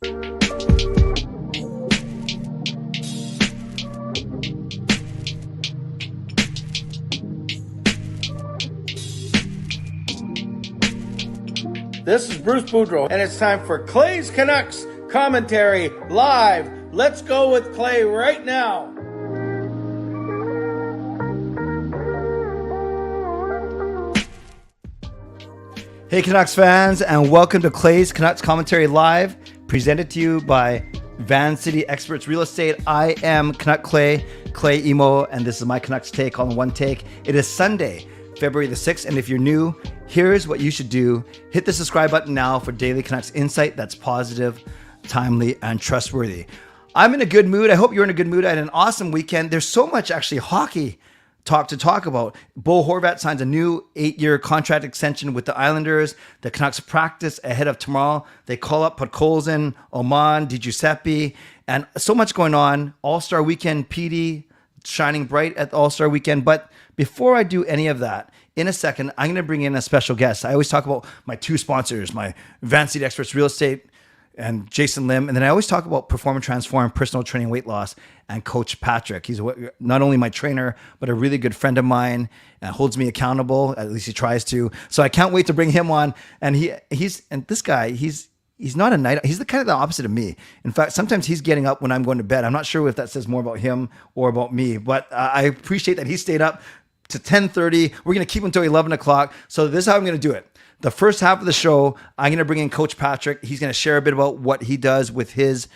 This is Bruce Boudreau, and it's time for Clay's Canucks commentary live. Let's go with Clay right now. Hey Canucks fans, and welcome to Clay's Canucks commentary live, presented to you by Van City Experts Real Estate. I am Canuck Clay Emo, and this is my Canucks take on one take. It is Sunday, February the 6th, and if you're new, here's what you should do. Hit the subscribe button now for daily Canucks insight that's positive, timely, and trustworthy. I'm in a good mood. I hope you're in a good mood. I had an awesome weekend. There's so much actually hockey talk about. Bo Horvat signs a new 8-year contract extension with the Islanders. The Canucks practice ahead of tomorrow. They call up Podkolzin, Oman, Di Giuseppe, and so much going on. All-Star Weekend, PETEY shining bright at the All-Star Weekend. But before I do any of that, in a second, I'm going to bring in a special guest. I always talk about my two sponsors, my Van City Experts Real Estate and Jason Lim. And then I always talk about Perform & Transform, personal training, weight loss, and Coach Patrick. He's not only my trainer, but a really good friend of mine and holds me accountable. At least he tries to. So I can't wait to bring him on. And he's this guy, he's not a night. He's the kind of the opposite of me. In fact, sometimes he's getting up when I'm going to bed. I'm not sure if that says more about him or about me, but I appreciate that he stayed up to 10:30. We're going to keep him until 11 o'clock. So this is how I'm going to do it. The first half of the show, I'm going to bring in Coach Patrick. He's going to share a bit about what he does with his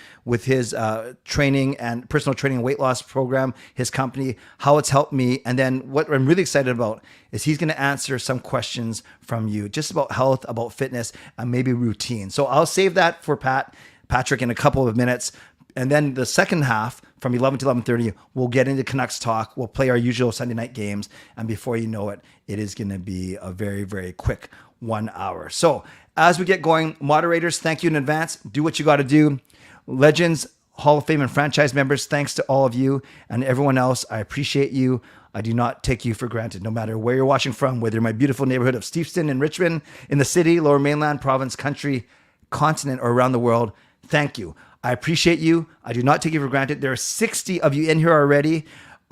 training and personal training and weight loss program, his company, how it's helped me. And then what I'm really excited about is he's going to answer some questions from you just about health, about fitness, and maybe routine. So I'll save that for Patrick in a couple of minutes. And then the second half, from 11 to 11:30, we'll get into Canucks talk. We'll play our usual Sunday night games. And before you know it, it is going to be a very, very quick 1 hour. So as we get going, moderators, thank you in advance. Do what you got to do. Legends, Hall of Fame, and franchise members, thanks to all of you and everyone else. I appreciate you. I do not take you for granted, no matter where you're watching from, whether my beautiful neighborhood of Steveston in Richmond, in the city, Lower Mainland, province, country, continent, or around the world. Thank you. I appreciate you. I do not take you for granted. There are 60 of you in here already.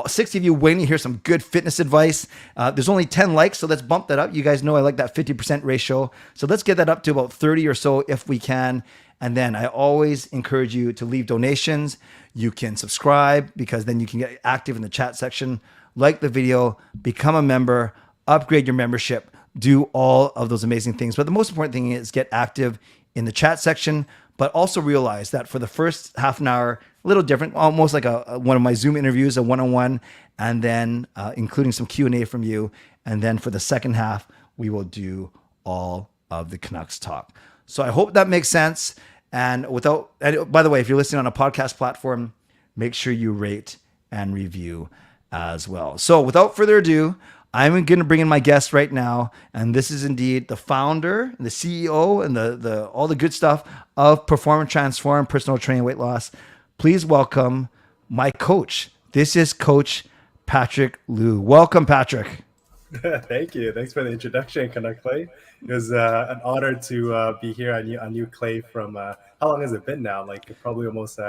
60 of you waiting to hear some good fitness advice. There's only 10 likes, so let's bump that up. You guys know I like that 50% ratio. So let's get that up to about 30 or so if we can. And then I always encourage you to leave donations. You can subscribe because then you can get active in the chat section. Like the video, become a member, upgrade your membership, do all of those amazing things. But the most important thing is get active in the chat section, but also realize that for the first half an hour, a little different, almost like one of my Zoom interviews, a one-on-one, and then including some Q&A from you. And then for the second half, we will do all of the Canucks talk. So I hope that makes sense. And by the way, if you're listening on a podcast platform, make sure you rate and review as well. So without further ado, I'm going to bring in my guest right now, and this is indeed the founder, the CEO, and the all the good stuff of Perform & Transform, personal training, weight loss. Please welcome my coach. This is Coach Patrick Liu. Welcome, Patrick. Thank you. Thanks for the introduction, Canuck Clay. It was an honor to be here on you, Clay, from how long has it been now? Like probably almost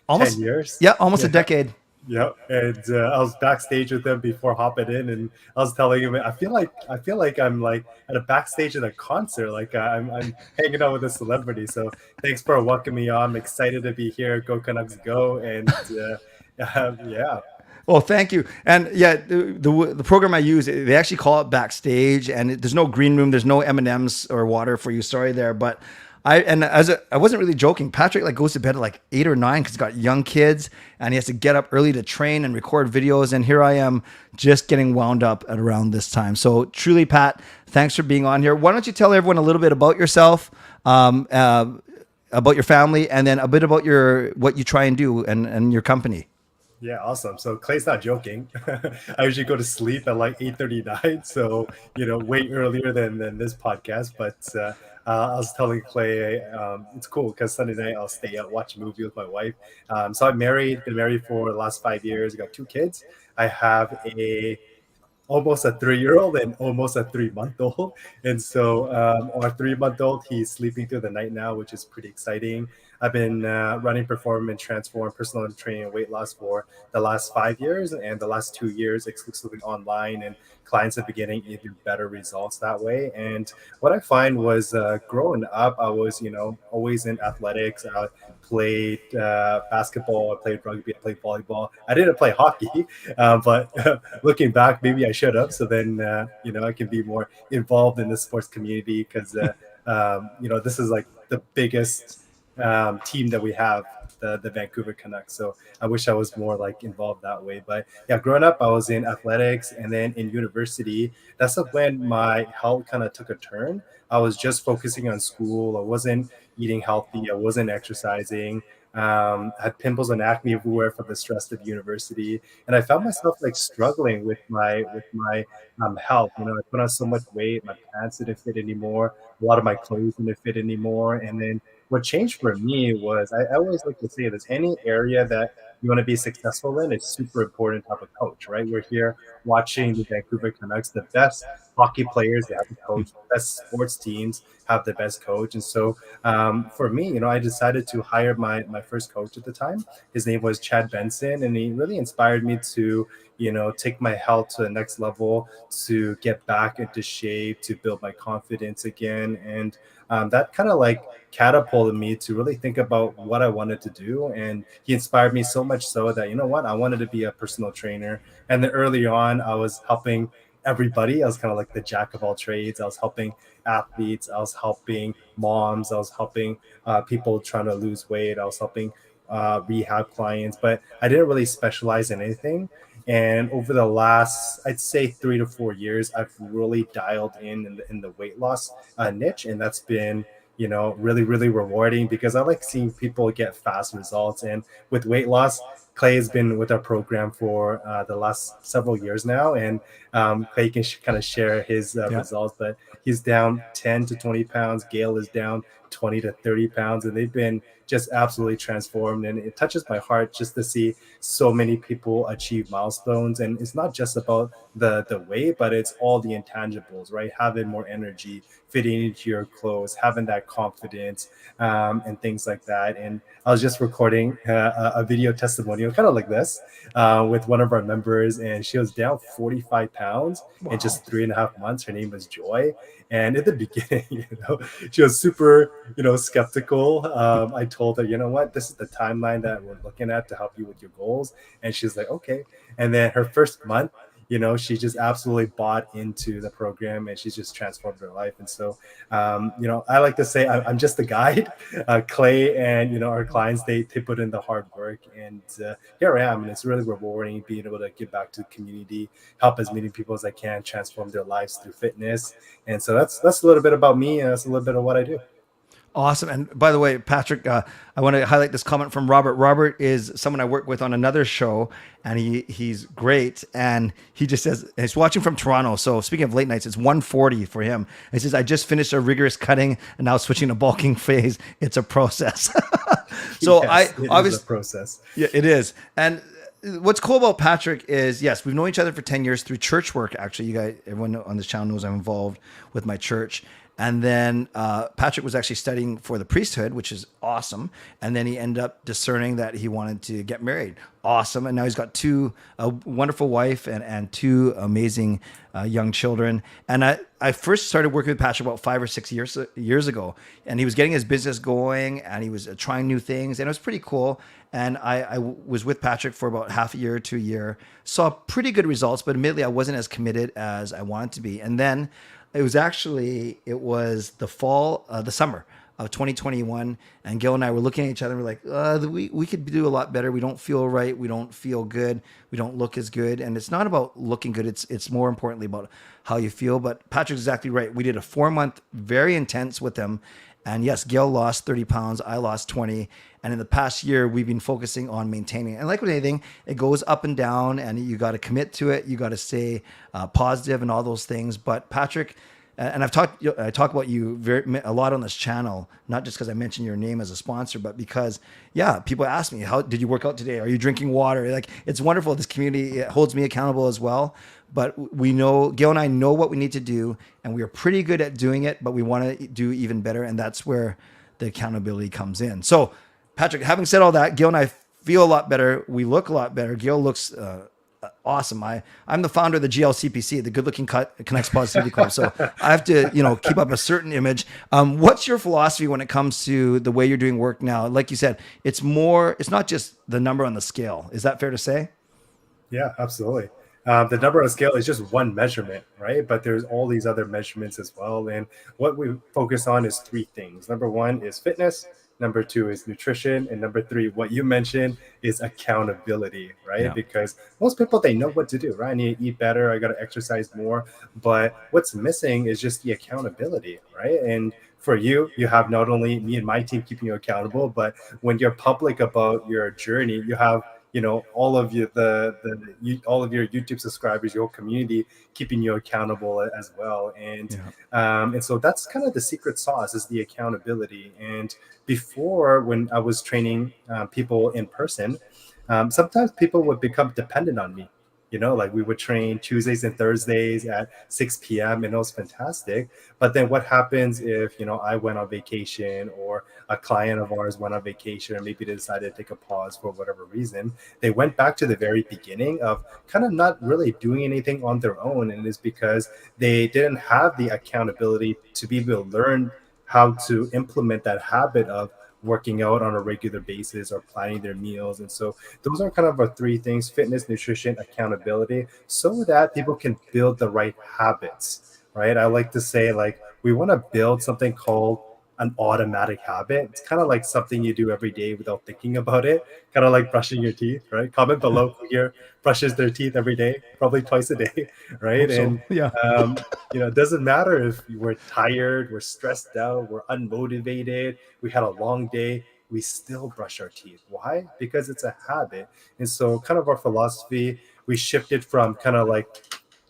10 years. Yeah, almost a decade. Yeah, and I was backstage with him before hopping in, and I was telling him, I feel like I'm like at a backstage at a concert, like I'm hanging out with a celebrity. So thanks for welcoming me on. I'm excited to be here. Go Canucks, go! And yeah. Well, thank you. And yeah, the program I use, they actually call it backstage, and there's no green room, there's no M&Ms or water for you. Sorry there, but I wasn't really joking. Patrick like goes to bed at like 8 or 9 because he's got young kids and he has to get up early to train and record videos. And here I am just getting wound up at around this time. So truly, Pat, thanks for being on here. Why don't you tell everyone a little bit about yourself, about your family, and then a bit about what you try and do and your company. Yeah, awesome. So Clay's not joking. I usually go to sleep at like 8:39, so way earlier than this podcast. But I was telling Clay, it's cool because Sunday night I'll stay out, watch a movie with my wife. So I'm married, been married for the last 5 years. I got 2 kids. I have a almost a 3-year-old and almost a 3-month-old. And so our 3-month-old, he's sleeping through the night now, which is pretty exciting. I've been running Perform and Transform personal training and weight loss for the last 5 years, and the last 2 years exclusively online. And clients have been getting even better results that way. And what I find was growing up, I was, always in athletics. I played basketball, I played rugby, I played volleyball. I didn't play hockey, but looking back, maybe I should have. So then, I can be more involved in the sports community because, this is like the biggest team that we have, the Vancouver Canucks. So I wish I was more like involved that way. But yeah, growing up, I was in athletics, and then in university, that's when my health kind of took a turn. I was just focusing on school. I wasn't eating healthy. I wasn't exercising. I had pimples and acne everywhere from the stress of university, and I found myself like struggling with my health. I put on so much weight. My pants didn't fit anymore. A lot of my clothes didn't fit anymore. And then what changed for me was I always like to say this: any area that you want to be successful in, it's super important to have a coach, right? We're here watching the Vancouver Canucks, the best hockey players, they have a coach, the best sports teams have the best coach. And so for me, I decided to hire my first coach at the time. His name was Chad Benson, and he really inspired me to, take my health to the next level, to get back into shape, to build my confidence again. And that kind of like catapulted me to really think about what I wanted to do. And he inspired me so much so that, I wanted to be a personal trainer. And then early on, I was helping everybody. I was kind of like the jack of all trades. I was helping athletes. I was helping moms. I was helping people trying to lose weight. I was helping rehab clients, but I didn't really specialize in anything. And over the last, I'd say 3 to 4 years, I've really dialed in the weight loss niche, and that's been really, really rewarding because I like seeing people get fast results. And with weight loss, Clay has been with our program for the last several years now, and Clay can kind of share his results. But he's down 10 to 20 pounds. Gail is down 20 to 30 pounds, and they've been just absolutely transformed. And it touches my heart just to see so many people achieve milestones. And it's not just about the weight, but it's all the intangibles, right? Having more energy, fitting into your clothes, having that confidence, and things like that. And I was just recording a video testimonial, kind of like this, with one of our members, and she was down 45 pounds in just 3.5 months. Her name was Joy. And at the beginning, she was super, skeptical. I told her, what, this is the timeline that we're looking at to help you with your goals. And she's like, okay. And then her first month, she just absolutely bought into the program, and she's just transformed her life. And so, I like to say I'm just a guide. Clay and, our clients, they put in the hard work, and here I am. And it's really rewarding being able to give back to the community, help as many people as I can transform their lives through fitness. And so that's a little bit about me, and that's a little bit of what I do. Awesome. And by the way, Patrick, I want to highlight this comment from Robert. Robert is someone I work with on another show, and he's great. And he just says, he's watching from Toronto. So speaking of late nights, it's 1:40 for him. He says, I just finished a rigorous cutting and now switching to bulking phase. It's a process. So yes, it is a process. Yeah, it is. And what's cool about Patrick is, yes, we've known each other for 10 years through church work. Actually, you guys, everyone on this channel knows I'm involved with my church. And then Patrick was actually studying for the priesthood, which is awesome. And then he ended up discerning that he wanted to get married. Awesome. And now he's got a wonderful wife and 2 amazing young children. And I first started working with Patrick about 5 or 6 years ago. And he was getting his business going, and he was trying new things. And it was pretty cool. And I was with Patrick for about half a year to a year. Saw pretty good results, but admittedly, I wasn't as committed as I wanted to be. And then it was the summer of 2021, and Gil and I were looking at each other and we're like, we could do a lot better. We don't feel right. We don't feel good. We don't look as good. And it's not about looking good. It's more importantly about how you feel. But Patrick's exactly right. We did a 4-month, very intense with him. And yes, Gil lost 30 pounds. I lost 20. And in the past year, we've been focusing on maintaining it. And like with anything, it goes up and down, and you got to commit to it. You got to stay positive and all those things. But Patrick, and I talk about you a lot on this channel, not just because I mentioned your name as a sponsor, but because people ask me, how did you work out today? Are you drinking water? Like, it's wonderful. This community, it holds me accountable as well. But we know, Gil and I know what we need to do, and we are pretty good at doing it, but we want to do even better. And that's where the accountability comes in. So Patrick, having said all that, Gil and I feel a lot better. We look a lot better. Gil looks awesome. I'm the founder of the GLCPC, the Good Looking Canucks Positivity Club. So I have to, keep up a certain image. What's your philosophy when it comes to the way you're doing work now? Like you said, it's not just the number on the scale. Is that fair to say? Yeah, absolutely. The number on scale is just one measurement, right? But there's all these other measurements as well. And what we focus on is three things. Number one is fitness. Number two is nutrition. And number three, what you mentioned, is accountability, right? Yeah. Because most people, they know what to do, right? I need to eat better. I got to exercise more. But what's missing is just the accountability, right? And for you, you have not only me and my team keeping you accountable, but when you're public about your journey, you have all of you, all of your YouTube subscribers, your whole community keeping you accountable as well. And so that's kind of the secret sauce, is the accountability. And before, when I was training people in person, sometimes people would become dependent on me. Like we would train Tuesdays and Thursdays at 6 p.m. and it was fantastic. But then what happens if, I went on vacation, or a client of ours went on vacation, or maybe they decided to take a pause for whatever reason? They went back to the very beginning of kind of not really doing anything on their own. And it's because they didn't have the accountability to be able to learn how to implement that habit of working out on a regular basis or planning their meals. And so those are kind of our three things: fitness, nutrition, accountability, so that people can build the right habits, right? I like to say, like, we want to build something called an automatic habit. It's kind of like something you do every day without thinking about it, kind of like brushing your teeth, right? Comment below who here brushes their teeth every day, probably twice a day, right? So. And it doesn't matter if we're tired, we're stressed out, we're unmotivated, we had a long day, we still brush our teeth. Why? Because it's a habit. And so kind of our philosophy, we shifted from kind of like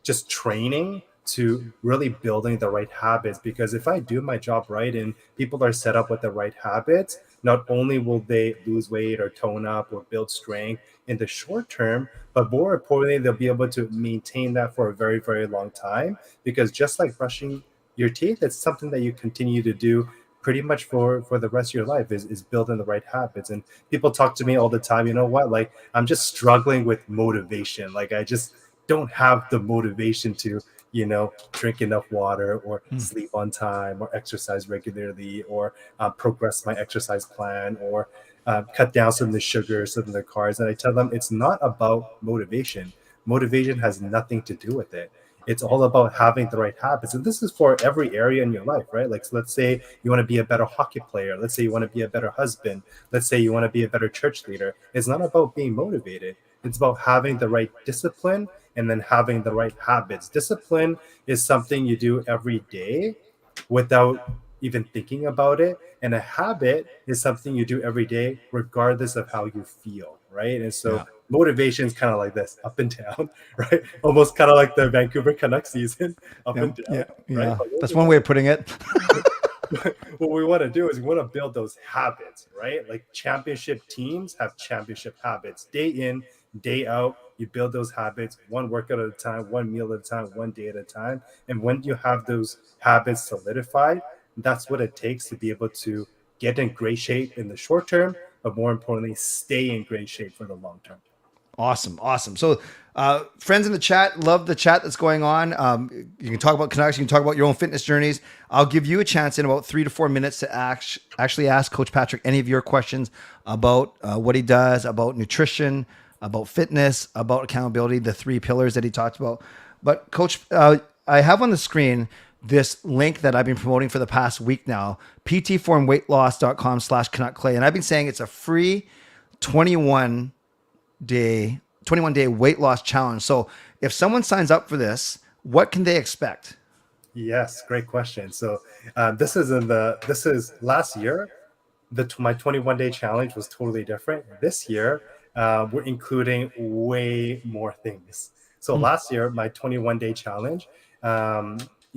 just training to really building the right habits. Because if I do my job right and people are set up with the right habits, not only will they lose weight or tone up or build strength in the short term, but more importantly, they'll be able to maintain that for a very, very long time. Because just like brushing your teeth, it's something that you continue to do pretty much for the rest of your life, is building the right habits. And people talk to me all the time, like, I'm just struggling with motivation. Like, I just don't have the motivation to drink enough water, or sleep on time, or exercise regularly, or progress my exercise plan, or cut down some of the sugar, some of the carbs. And I tell them, it's not about motivation. Motivation has nothing to do with it. It's all about having the right habits. And this is for every area in your life, right? Like, so let's say you want to be a better hockey player. Let's say you want to be a better husband. Let's say you want to be a better church leader. It's not about being motivated. It's about having the right discipline and then having the right habits. Discipline is something you do every day without even thinking about it. And a habit is something you do every day regardless of how you feel, right? And so motivation is kind of like this, up and down, right? Almost kind of like the Vancouver Canucks season, up and down. Right? That's one way of putting it. What we want to do is we want to build those habits, right? Like, championship teams have championship habits. Day in, day out, you build those habits, one workout at a time, one meal at a time, one day at a time. And when you have those habits solidified, that's what it takes to be able to get in great shape in the short term, but more importantly, stay in great shape for the long term. Awesome. So, friends in the chat, love the chat that's going on. You can talk about Canucks, you can talk about your own fitness journeys. I'll give you a chance in about 3 to 4 minutes to actually ask Coach Patrick any of your questions about what he does, about nutrition, about fitness, about accountability, the 3 pillars that he talked about. But Coach, I have on the screen this link that I've been promoting for the past week now, ptformweightloss.com/CanuckClay. And I've been saying it's a free 21 day weight loss challenge. So if someone signs up for this, what can they expect? Yes, great question. So this is last year. My 21-day challenge was totally different. This year, we're including way more things. So last year, my 21-day challenge,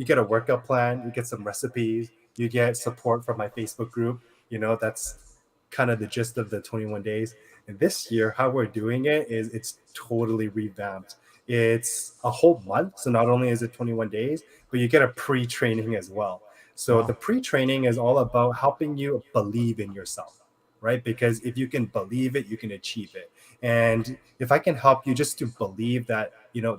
you get a workout plan, you get some recipes, you get support from my Facebook group. That's kind of the gist of the 21 days. And this year, how we're doing it is it's totally revamped. It's a whole month. So not only is it 21 days, but you get a pre-training as well. So the pre-training is all about helping you believe in yourself, right? Because if you can believe it, you can achieve it. And if I can help you just to believe that,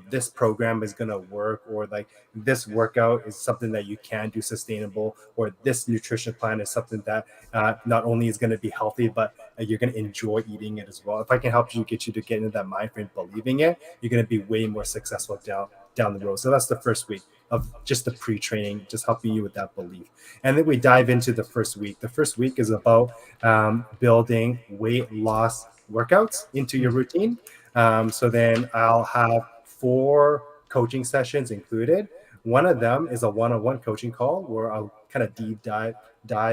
this program is going to work, or like this workout is something that you can do sustainable, or this nutrition plan is something that not only is going to be healthy, but you're going to enjoy eating it as well. If I can help you, get into that mind frame, believing it, you're going to be way more successful down the road. So that's the first week of just the pre-training, just helping you with that belief. And then we dive into the first week. The first week is about building weight loss workouts into your routine. So then I'll have 4 coaching sessions included. One of them is a one-on-one coaching call where I'll kind of deep dive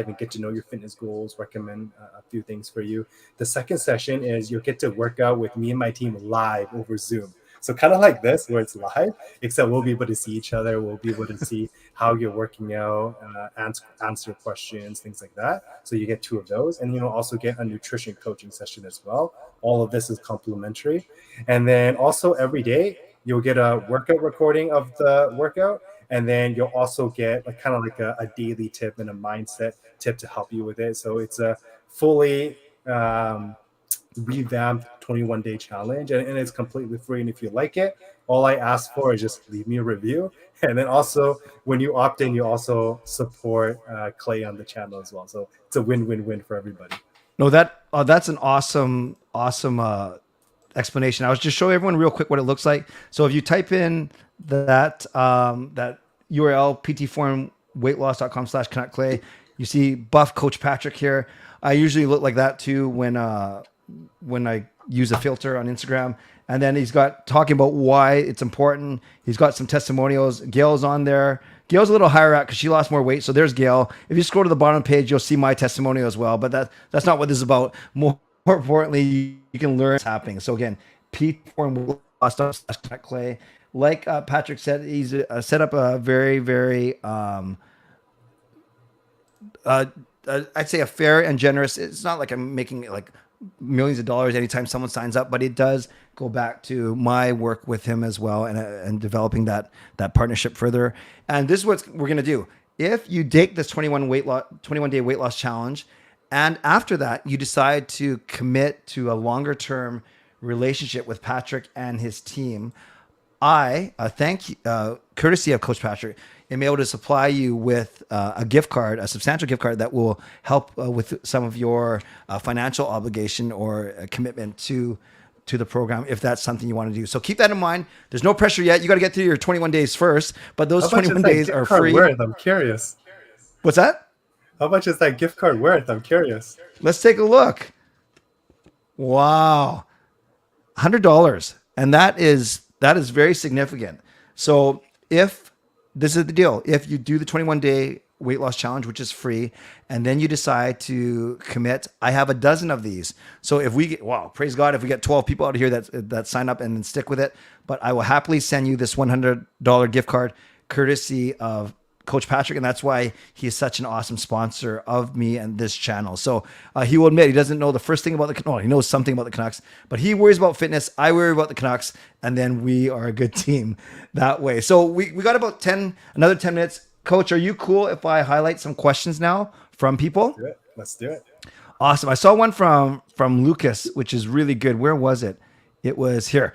and get to know your fitness goals, recommend a few things for you. The second session is you'll get to work out with me and my team live over Zoom. So kind of like this, where it's live, except we'll be able to see each other. We'll be able to see how you're working out, answer questions, things like that. So you get 2 of those. And you'll also get a nutrition coaching session as well. All of this is complimentary. And then also every day, you'll get a workout recording of the workout. And then you'll also get kind of like a daily tip and a mindset tip to help you with it. So it's a fully revamped 21-day challenge, and it's completely free. And if you like it, all I ask for is just leave me a review. And then also when you opt in, you also support Clay on the channel as well. So it's a win-win-win for everybody. No, that's an awesome explanation. I was just showing everyone real quick what it looks like. So if you type in that URL, ptformweightloss.com/CanuckClay, you see buff Coach Patrick here. I usually look like that too when I use a filter on Instagram. And then he's got talking about why it's important. He's got some testimonials. Gail's on there. Gail's a little higher up because she lost more weight. So there's Gail. If you scroll to the bottom page, you'll see my testimonial as well. But that's not what this is about. More importantly, you can learn what's happening. So again, ptformweightloss.com/CanuckClay. Like Patrick said, he's set up a very, very I'd say a fair and generous. It's not like I'm making it like millions of dollars anytime someone signs up, but it does go back to my work with him as well, and developing that partnership further. And this is what we're going to do. If you take this 21-day weight loss challenge, and after that you decide to commit to a longer term relationship with Patrick and his team, I thank you, courtesy of Coach Patrick, am able to supply you with a gift card, a substantial gift card that will help with some of your financial obligation or commitment to the program, if that's something you want to do. So keep that in mind. There's no pressure yet. You got to get through your 21 days first, but those 21 days are free. Worth? I'm curious. What's that? How much is that gift card worth? I'm curious. Let's take a look. Wow. $100. And that is very significant. So if this is the deal, if you do the 21-day weight loss challenge, which is free, and then you decide to commit, I have a dozen of these. So if we get, praise God, if we get 12 people out here that sign up and then stick with it, but I will happily send you this $100 gift card courtesy of Coach Patrick, and that's why he is such an awesome sponsor of me and this channel. So he will admit he doesn't know the first thing about he knows something about the Canucks, but he worries about fitness. I worry about the Canucks, and then we are a good team that way. So we got about another 10 minutes. Coach, are you cool if I highlight some questions now from people? Let's do it. Awesome. I saw one from Lucas, which is really good. Where was it? It was here.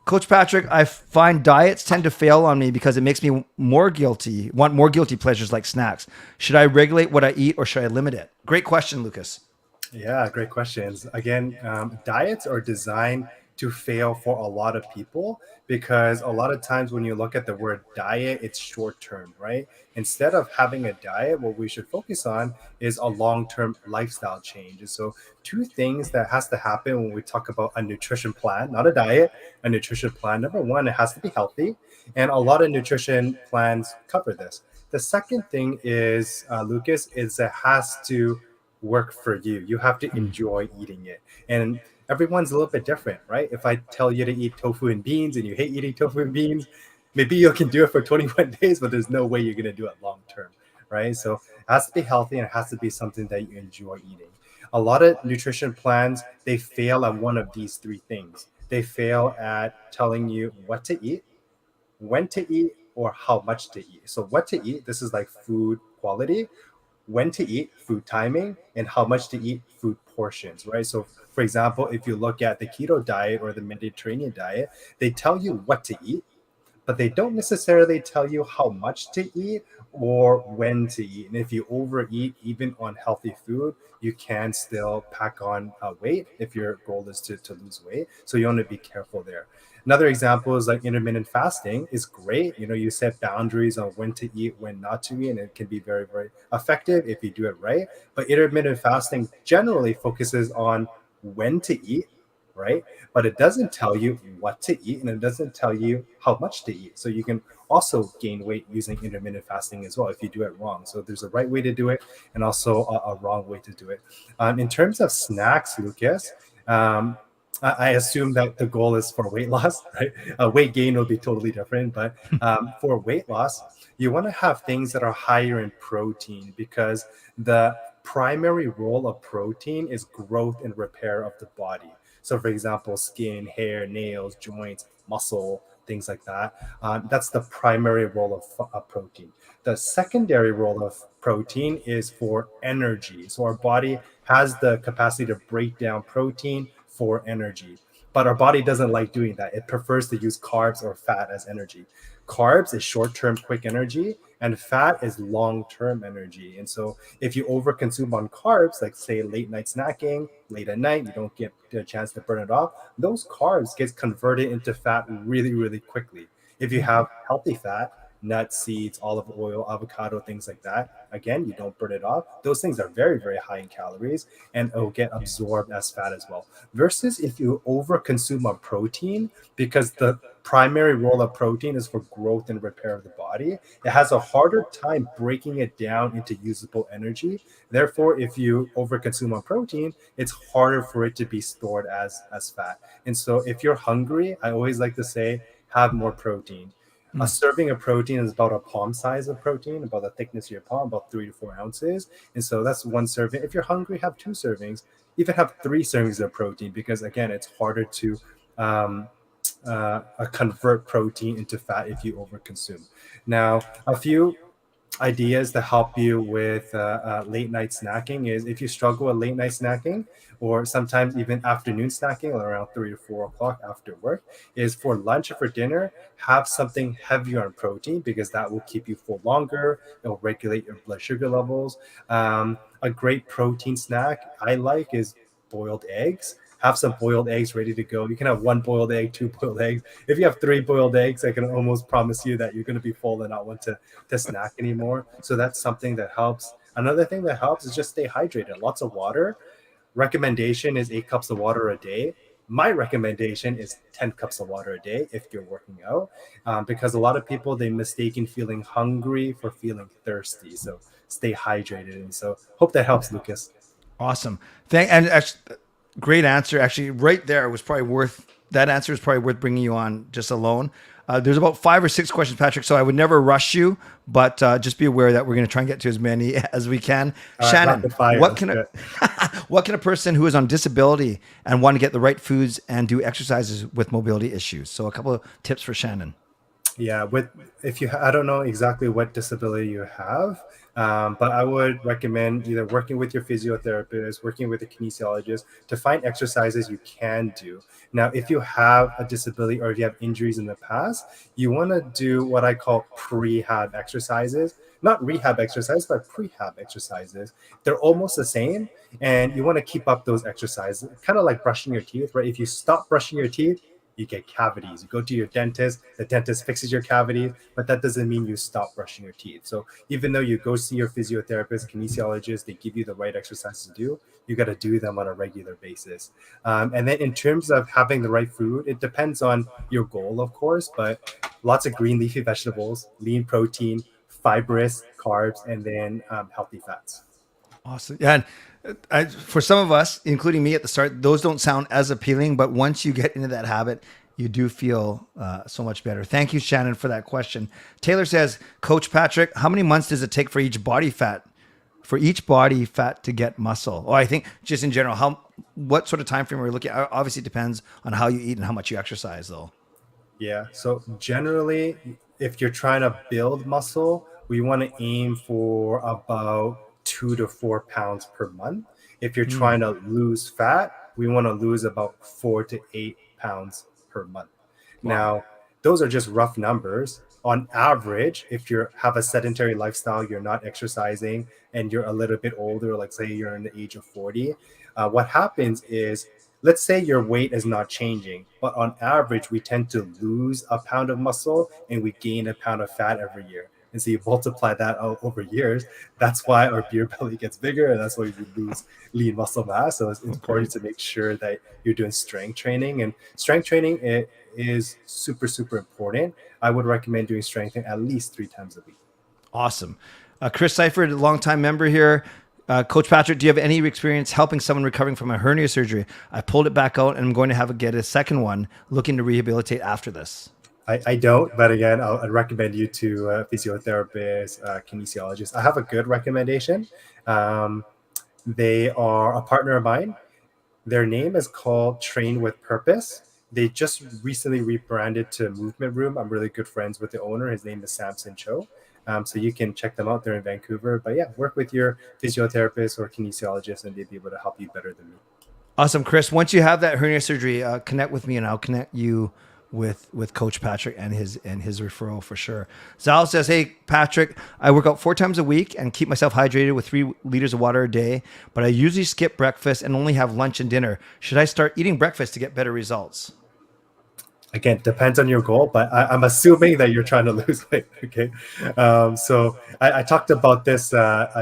Coach Patrick, I find diets tend to fail on me because it makes me want more guilty pleasures like snacks. Should I regulate what I eat, or should I limit it? Great question, Lucas. Yeah, great questions. Again, diets are designed to fail for a lot of people, because a lot of times when you look at the word diet, it's short term, right? Instead of having a diet, what we should focus on is a long-term lifestyle change. And so 2 things that has to happen when we talk about a nutrition plan, not a diet, a nutrition plan. Number 1, it has to be healthy. And a lot of nutrition plans cover this. The second thing is, Lucas, is it has to work for you. You have to enjoy eating it. And everyone's a little bit different, right? If I tell you to eat tofu and beans and you hate eating tofu and beans, maybe you can do it for 21 days, but there's no way you're going to do it long term, right? So it has to be healthy and it has to be something that you enjoy eating. A lot of nutrition plans, they fail at one of these three things. They fail at telling you what to eat, when to eat, or how much to eat. So what to eat, this is like food quality, when to eat, food timing, and how much to eat, food portions, right? So for example, if you look at the keto diet or the Mediterranean diet, they tell you what to eat, but they don't necessarily tell you how much to eat or when to eat. And if you overeat, even on healthy food, you can still pack on weight if your goal is to lose weight. So you want to be careful there. Another example is like intermittent fasting is great. You know, you set boundaries on when to eat, when not to eat, and it can be very, very effective if you do it right. But intermittent fasting generally focuses on when to eat, right? But it doesn't tell you what to eat and it doesn't tell you how much to eat. So you can also gain weight using intermittent fasting as well if you do it wrong. So there's a right way to do it and also a wrong way to do it. In terms of snacks, Lucas, I assume that the goal is for weight loss, right? Weight gain will be totally different, but for weight loss, you want to have things that are higher in protein because the primary role of protein is growth and repair of the body. So, for example, skin, hair, nails, joints, muscle, things like that. That's the primary role of protein. The secondary role of protein is for energy. So our body has the capacity to break down protein for energy. But our body doesn't like doing that. It prefers to use carbs or fat as energy. Carbs is short-term quick energy, and fat is long-term energy. And so if you overconsume on carbs, like say late night snacking, late at night, you don't get a chance to burn it off, those carbs get converted into fat really, really quickly. If you have healthy fat, nuts, seeds, olive oil, avocado, things like that, again, you don't burn it off. Those things are very, very high in calories and it will get absorbed as fat as well. Versus if you overconsume on protein, because the primary role of protein is for growth and repair of the body, it has a harder time breaking it down into usable energy. Therefore, if you overconsume on protein, it's harder for it to be stored as fat. And so if you're hungry, I always like to say, have more protein. A serving of protein is about a palm size of protein, about the thickness of your palm, about 3 to 4 ounces. And so that's one serving. If you're hungry, have 2 servings. Even have 3 servings of protein because, again, it's harder to convert protein into fat if you overconsume. Now, a few ideas to help you with late night snacking is if you struggle with late night snacking or sometimes even afternoon snacking around 3 to 4 o'clock after work, is for lunch or for dinner, have something heavier on protein because that will keep you full longer. It'll regulate your blood sugar levels. A great protein snack I like is boiled eggs. Have some boiled eggs ready to go. You can have 1 boiled egg, 2 boiled eggs. If you have 3 boiled eggs, I can almost promise you that you're going to be full and not want to snack anymore. So that's something that helps. Another thing that helps is just stay hydrated. Lots of water. Recommendation is 8 cups of water a day. My recommendation is 10 cups of water a day if you're working out, because a lot of people, they mistaken feeling hungry for feeling thirsty. So stay hydrated. And so hope that helps, Lucas. Awesome. And actually, great answer. Actually, right there was probably worth, that answer is probably worth bringing you on just alone. There's about 5 or 6 questions, Patrick, so I would never rush you, but just be aware that we're going to try and get to as many as we can. Shannon, what can a person who is on disability and want to get the right foods and do exercises with mobility issues? So a couple of tips for Shannon. Yeah, I don't know exactly what disability you have, but I would recommend either working with your physiotherapist, working with a kinesiologist to find exercises you can do. Now, if you have a disability or if you have injuries in the past, you want to do what I call prehab exercises. Not rehab exercises, but prehab exercises. They're almost the same, and you want to keep up those exercises, kind of like brushing your teeth, right? If you stop brushing your teeth, you get cavities. You go to your dentist, the dentist fixes your cavities, but that doesn't mean you stop brushing your teeth. So even though you go see your physiotherapist, kinesiologist, they give you the right exercises to do, you got to do them on a regular basis. And then in terms of having the right food, it depends on your goal, of course, but lots of green leafy vegetables, lean protein, fibrous carbs, and then healthy fats. Awesome. Yeah. And for some of us, including me at the start, those don't sound as appealing, but once you get into that habit, you do feel so much better. Thank you, Shannon, for that question. Taylor says, Coach Patrick, how many months does it take for each body fat to get muscle? Or I think just in general, what sort of time frame are we looking at? Obviously, it depends on how you eat and how much you exercise, though. Yeah. So generally, if you're trying to build muscle, we want to aim for about 2 to 4 pounds per month. If you're trying to lose fat, we want to lose about 4 to 8 pounds per month. Wow. Now, those are just rough numbers. On average, if you have a sedentary lifestyle, you're not exercising, and you're a little bit older, like say you're in the age of 40, what happens is, let's say your weight is not changing, but on average, we tend to lose a pound of muscle and we gain a pound of fat every year. And so you multiply that out over years. That's why our beer belly gets bigger, and that's why we lose lean muscle mass. So it's important to make sure that you're doing strength training. And strength training is super, super important. I would recommend doing strength training at least 3 times a week. Awesome. Chris Seifert, a longtime member here. Coach Patrick, do you have any experience helping someone recovering from a hernia surgery? I pulled it back out and I'm going to get a second one, looking to rehabilitate after this. I don't, but again, I'd recommend you to a physiotherapist, kinesiologist. I have a good recommendation. They are a partner of mine. Their name is called Train with Purpose. They just recently rebranded to Movement Room. I'm really good friends with the owner. His name is Samson Cho. So you can check them out. They're in Vancouver. But yeah, work with your physiotherapist or kinesiologist, and they'll be able to help you better than me. Awesome, Chris. Once you have that hernia surgery, connect with me, and I'll connect you with Coach Patrick and his referral for sure. Zal says, hey, Patrick, I work out 4 times a week and keep myself hydrated with 3 liters of water a day, but I usually skip breakfast and only have lunch and dinner. Should I start eating breakfast to get better results? Again, depends on your goal, but I'm assuming that you're trying to lose weight. Okay. So I talked about this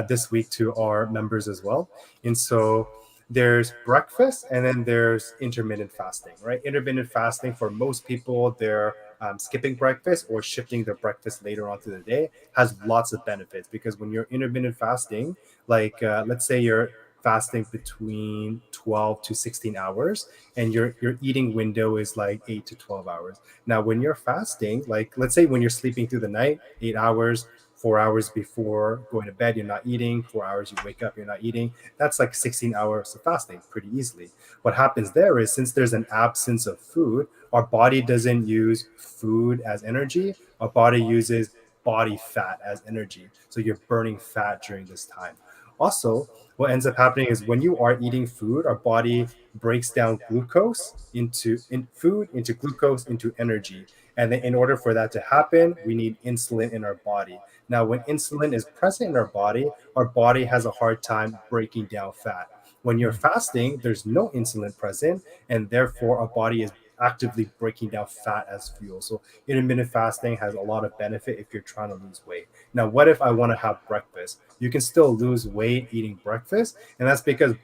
this week to our members as well. And so there's breakfast and then there's intermittent fasting, right? Intermittent fasting, for most people, they're skipping breakfast or shifting their breakfast later on through the day, has lots of benefits, because when you're intermittent fasting, like let's say you're fasting between 12 to 16 hours and your eating window is like 8 to 12 hours. Now, when you're fasting, like let's say when you're sleeping through the night, 8 hours, 4 hours before going to bed, you're not eating, 4 hours you wake up, you're not eating. That's like 16 hours of fasting pretty easily. What happens there is, since there's an absence of food, our body doesn't use food as energy. Our body uses body fat as energy. So you're burning fat during this time. Also, what ends up happening is when you are eating food, our body breaks down glucose into glucose into energy. And then in order for that to happen, we need insulin in our body. Now, when insulin is present in our body has a hard time breaking down fat. When you're fasting, there's no insulin present, and therefore our body is actively breaking down fat as fuel. So intermittent fasting has a lot of benefit if you're trying to lose weight. Now, what if I want to have breakfast? You can still lose weight eating breakfast, and that's because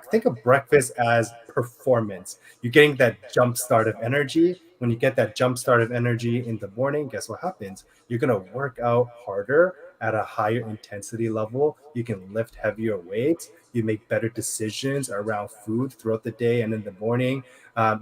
think of breakfast as performance. You're getting that jump start of energy. When you get that jump start of energy in the morning, guess what happens? You're going to work out harder at a higher intensity level. You can lift heavier weights. You make better decisions around food throughout the day and in the morning.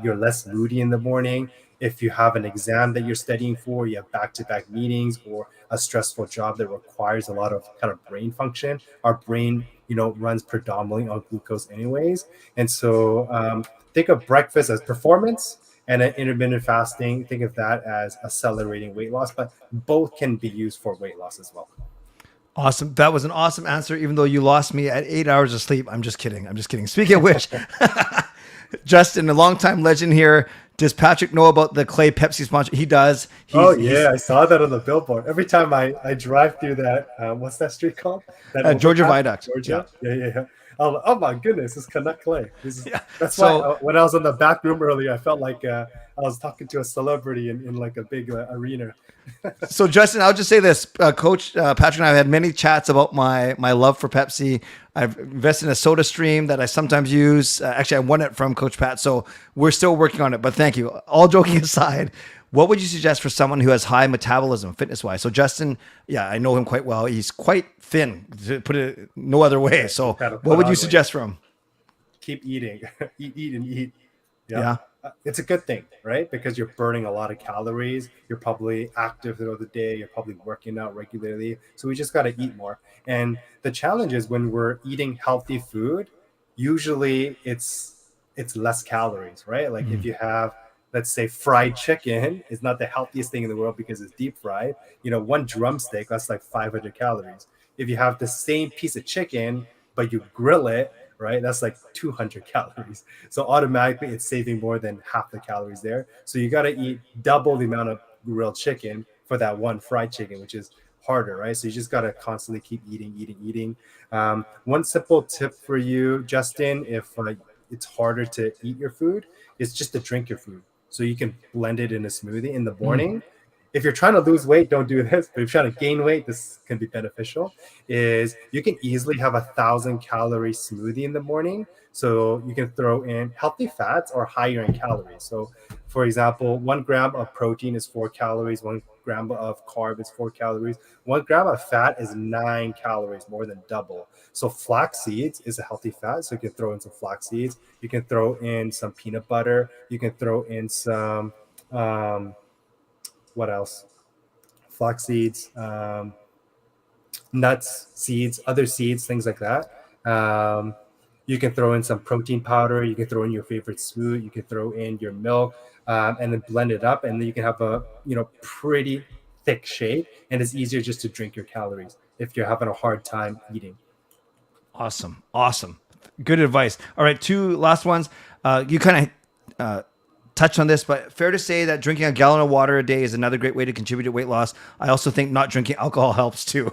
You're less moody in the morning. If you have an exam that you're studying for, you have back-to-back meetings, or a stressful job that requires a lot of kind of brain function. Our brain, runs predominantly on glucose anyways. And so think of breakfast as performance, and then intermittent fasting, think of that as accelerating weight loss, but both can be used for weight loss as well. Awesome. That was an awesome answer, even though you lost me at 8 hours of sleep. I'm just kidding. Speaking of which, Justin, a longtime legend here. Does Patrick know about the Clay Pepsi sponsor? He does. I saw that on the billboard. Every time I drive through that, what's that street called? Georgia Viaduct. Georgia? Yeah. Oh my goodness, it's Canuck Clay. That's why when I was in the back room earlier, I felt like I was talking to a celebrity in like a big arena. So Justin, I'll just say this, Coach Patrick and I have had many chats about my love for Pepsi. I've invested in a soda stream that I sometimes use. Actually, I won it from Coach Pat, so we're still working on it, but thank you. All joking aside, what would you suggest for someone who has high metabolism fitness-wise? So Justin, yeah, I know him quite well. He's quite thin, to put it no other way. So what would you suggest for him? Keep eating. Eat and eat. Yeah. it's a good thing, right? Because you're burning a lot of calories. You're probably active throughout the day. You're probably working out regularly. So we just got to eat more. And the challenge is when we're eating healthy food, usually it's less calories, right? Like if you have, let's say, fried chicken is not the healthiest thing in the world because it's deep fried. One drumstick, that's like 500 calories. If you have the same piece of chicken but you grill it, right, that's like 200 calories. So automatically it's saving more than half the calories there. So you got to eat double the amount of grilled chicken for that one fried chicken, which is harder, right? So you just got to constantly keep eating. One simple tip for you, Justin, if it's harder to eat your food, is just to drink your food. So you can blend it in a smoothie in the morning. If you're trying to lose weight, don't do this. But if you're trying to gain weight, this can be beneficial. Is you can easily have 1,000-calorie smoothie in the morning. So you can throw in healthy fats or higher in calories. So, for example, 1 gram of protein is 4 calories. 1 gram of carb is 4 calories. 1 gram of fat is 9 calories, more than double. So flax seeds is a healthy fat. So you can throw in some flax seeds. You can throw in some peanut butter. You can throw in some what else? Flax seeds, nuts, seeds, other seeds, things like that. You can throw in some protein powder. You can throw in your favorite smoothie. You can throw in your milk, and then blend it up, and then you can have a pretty thick shake. And it's easier just to drink your calories if you're having a hard time eating. Awesome. Good advice. All right, 2 last ones. You kind of touched on this, but fair to say that drinking a gallon of water a day is another great way to contribute to weight loss. I also think not drinking alcohol helps too.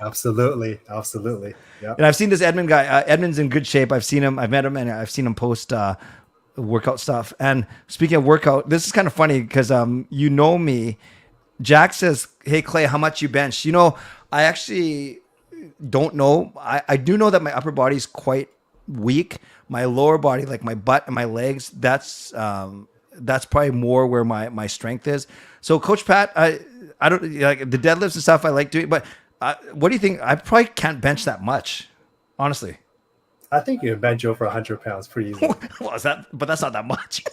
Absolutely. Yeah. And I've seen this Edmond guy. Edmond's in good shape. I've met him, and I've seen him post workout stuff. And speaking of workout, this is kind of funny because me. Jack says, "Hey Clay, how much you bench?" I actually don't know. I do know that my upper body is quite weak. My lower body, like my butt and my legs, that's probably more where my strength is. So Coach Pat, I don't like the deadlifts and stuff I like doing, but what do you think? I probably can't bench that much, honestly. I think you can bench over 100 pounds pretty easily. Well, but that's not that much.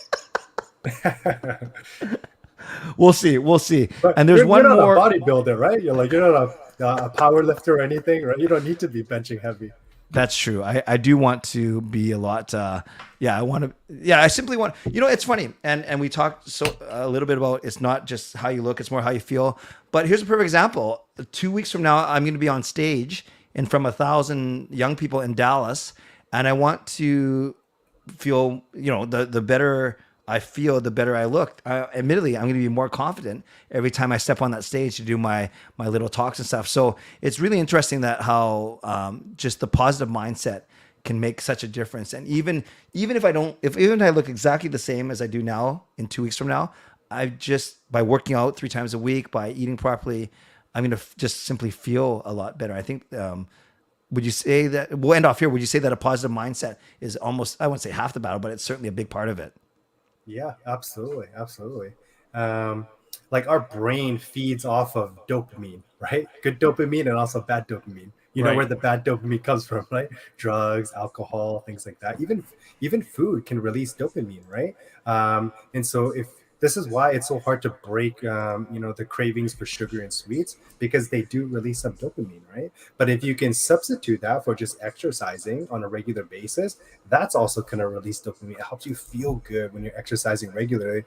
We'll see. But And there's one you're more not a bodybuilder, right? You're not a power lifter or anything, right? You don't need to be benching heavy. That's true. I do want to be a lot. I simply want. It's funny, and we talked a little bit about it's not just how you look; it's more how you feel. But here's a perfect example. 2 weeks from now, I'm going to be on stage in front of 1,000 young people in Dallas, and I want to feel. The better I feel, the better I look. Admittedly, I'm going to be more confident every time I step on that stage to do my little talks and stuff. So it's really interesting that how just the positive mindset can make such a difference. And even if I look exactly the same as I do now in 2 weeks from now, by working out 3 times a week, by eating properly, I'm going to just simply feel a lot better. I think, would you say that, we'll end off here, would you say that a positive mindset is almost, I wouldn't say half the battle, but it's certainly a big part of it? Yeah, absolutely. Like our brain feeds off of dopamine, right? Good dopamine and also bad dopamine. You know Right. where the bad dopamine comes from, right? Drugs, alcohol, things like that. Even food can release dopamine, right? And so this is why it's so hard to break, the cravings for sugar and sweets, because they do release some dopamine, right? But if you can substitute that for just exercising on a regular basis, that's also going to release dopamine. It helps you feel good when you're exercising regularly.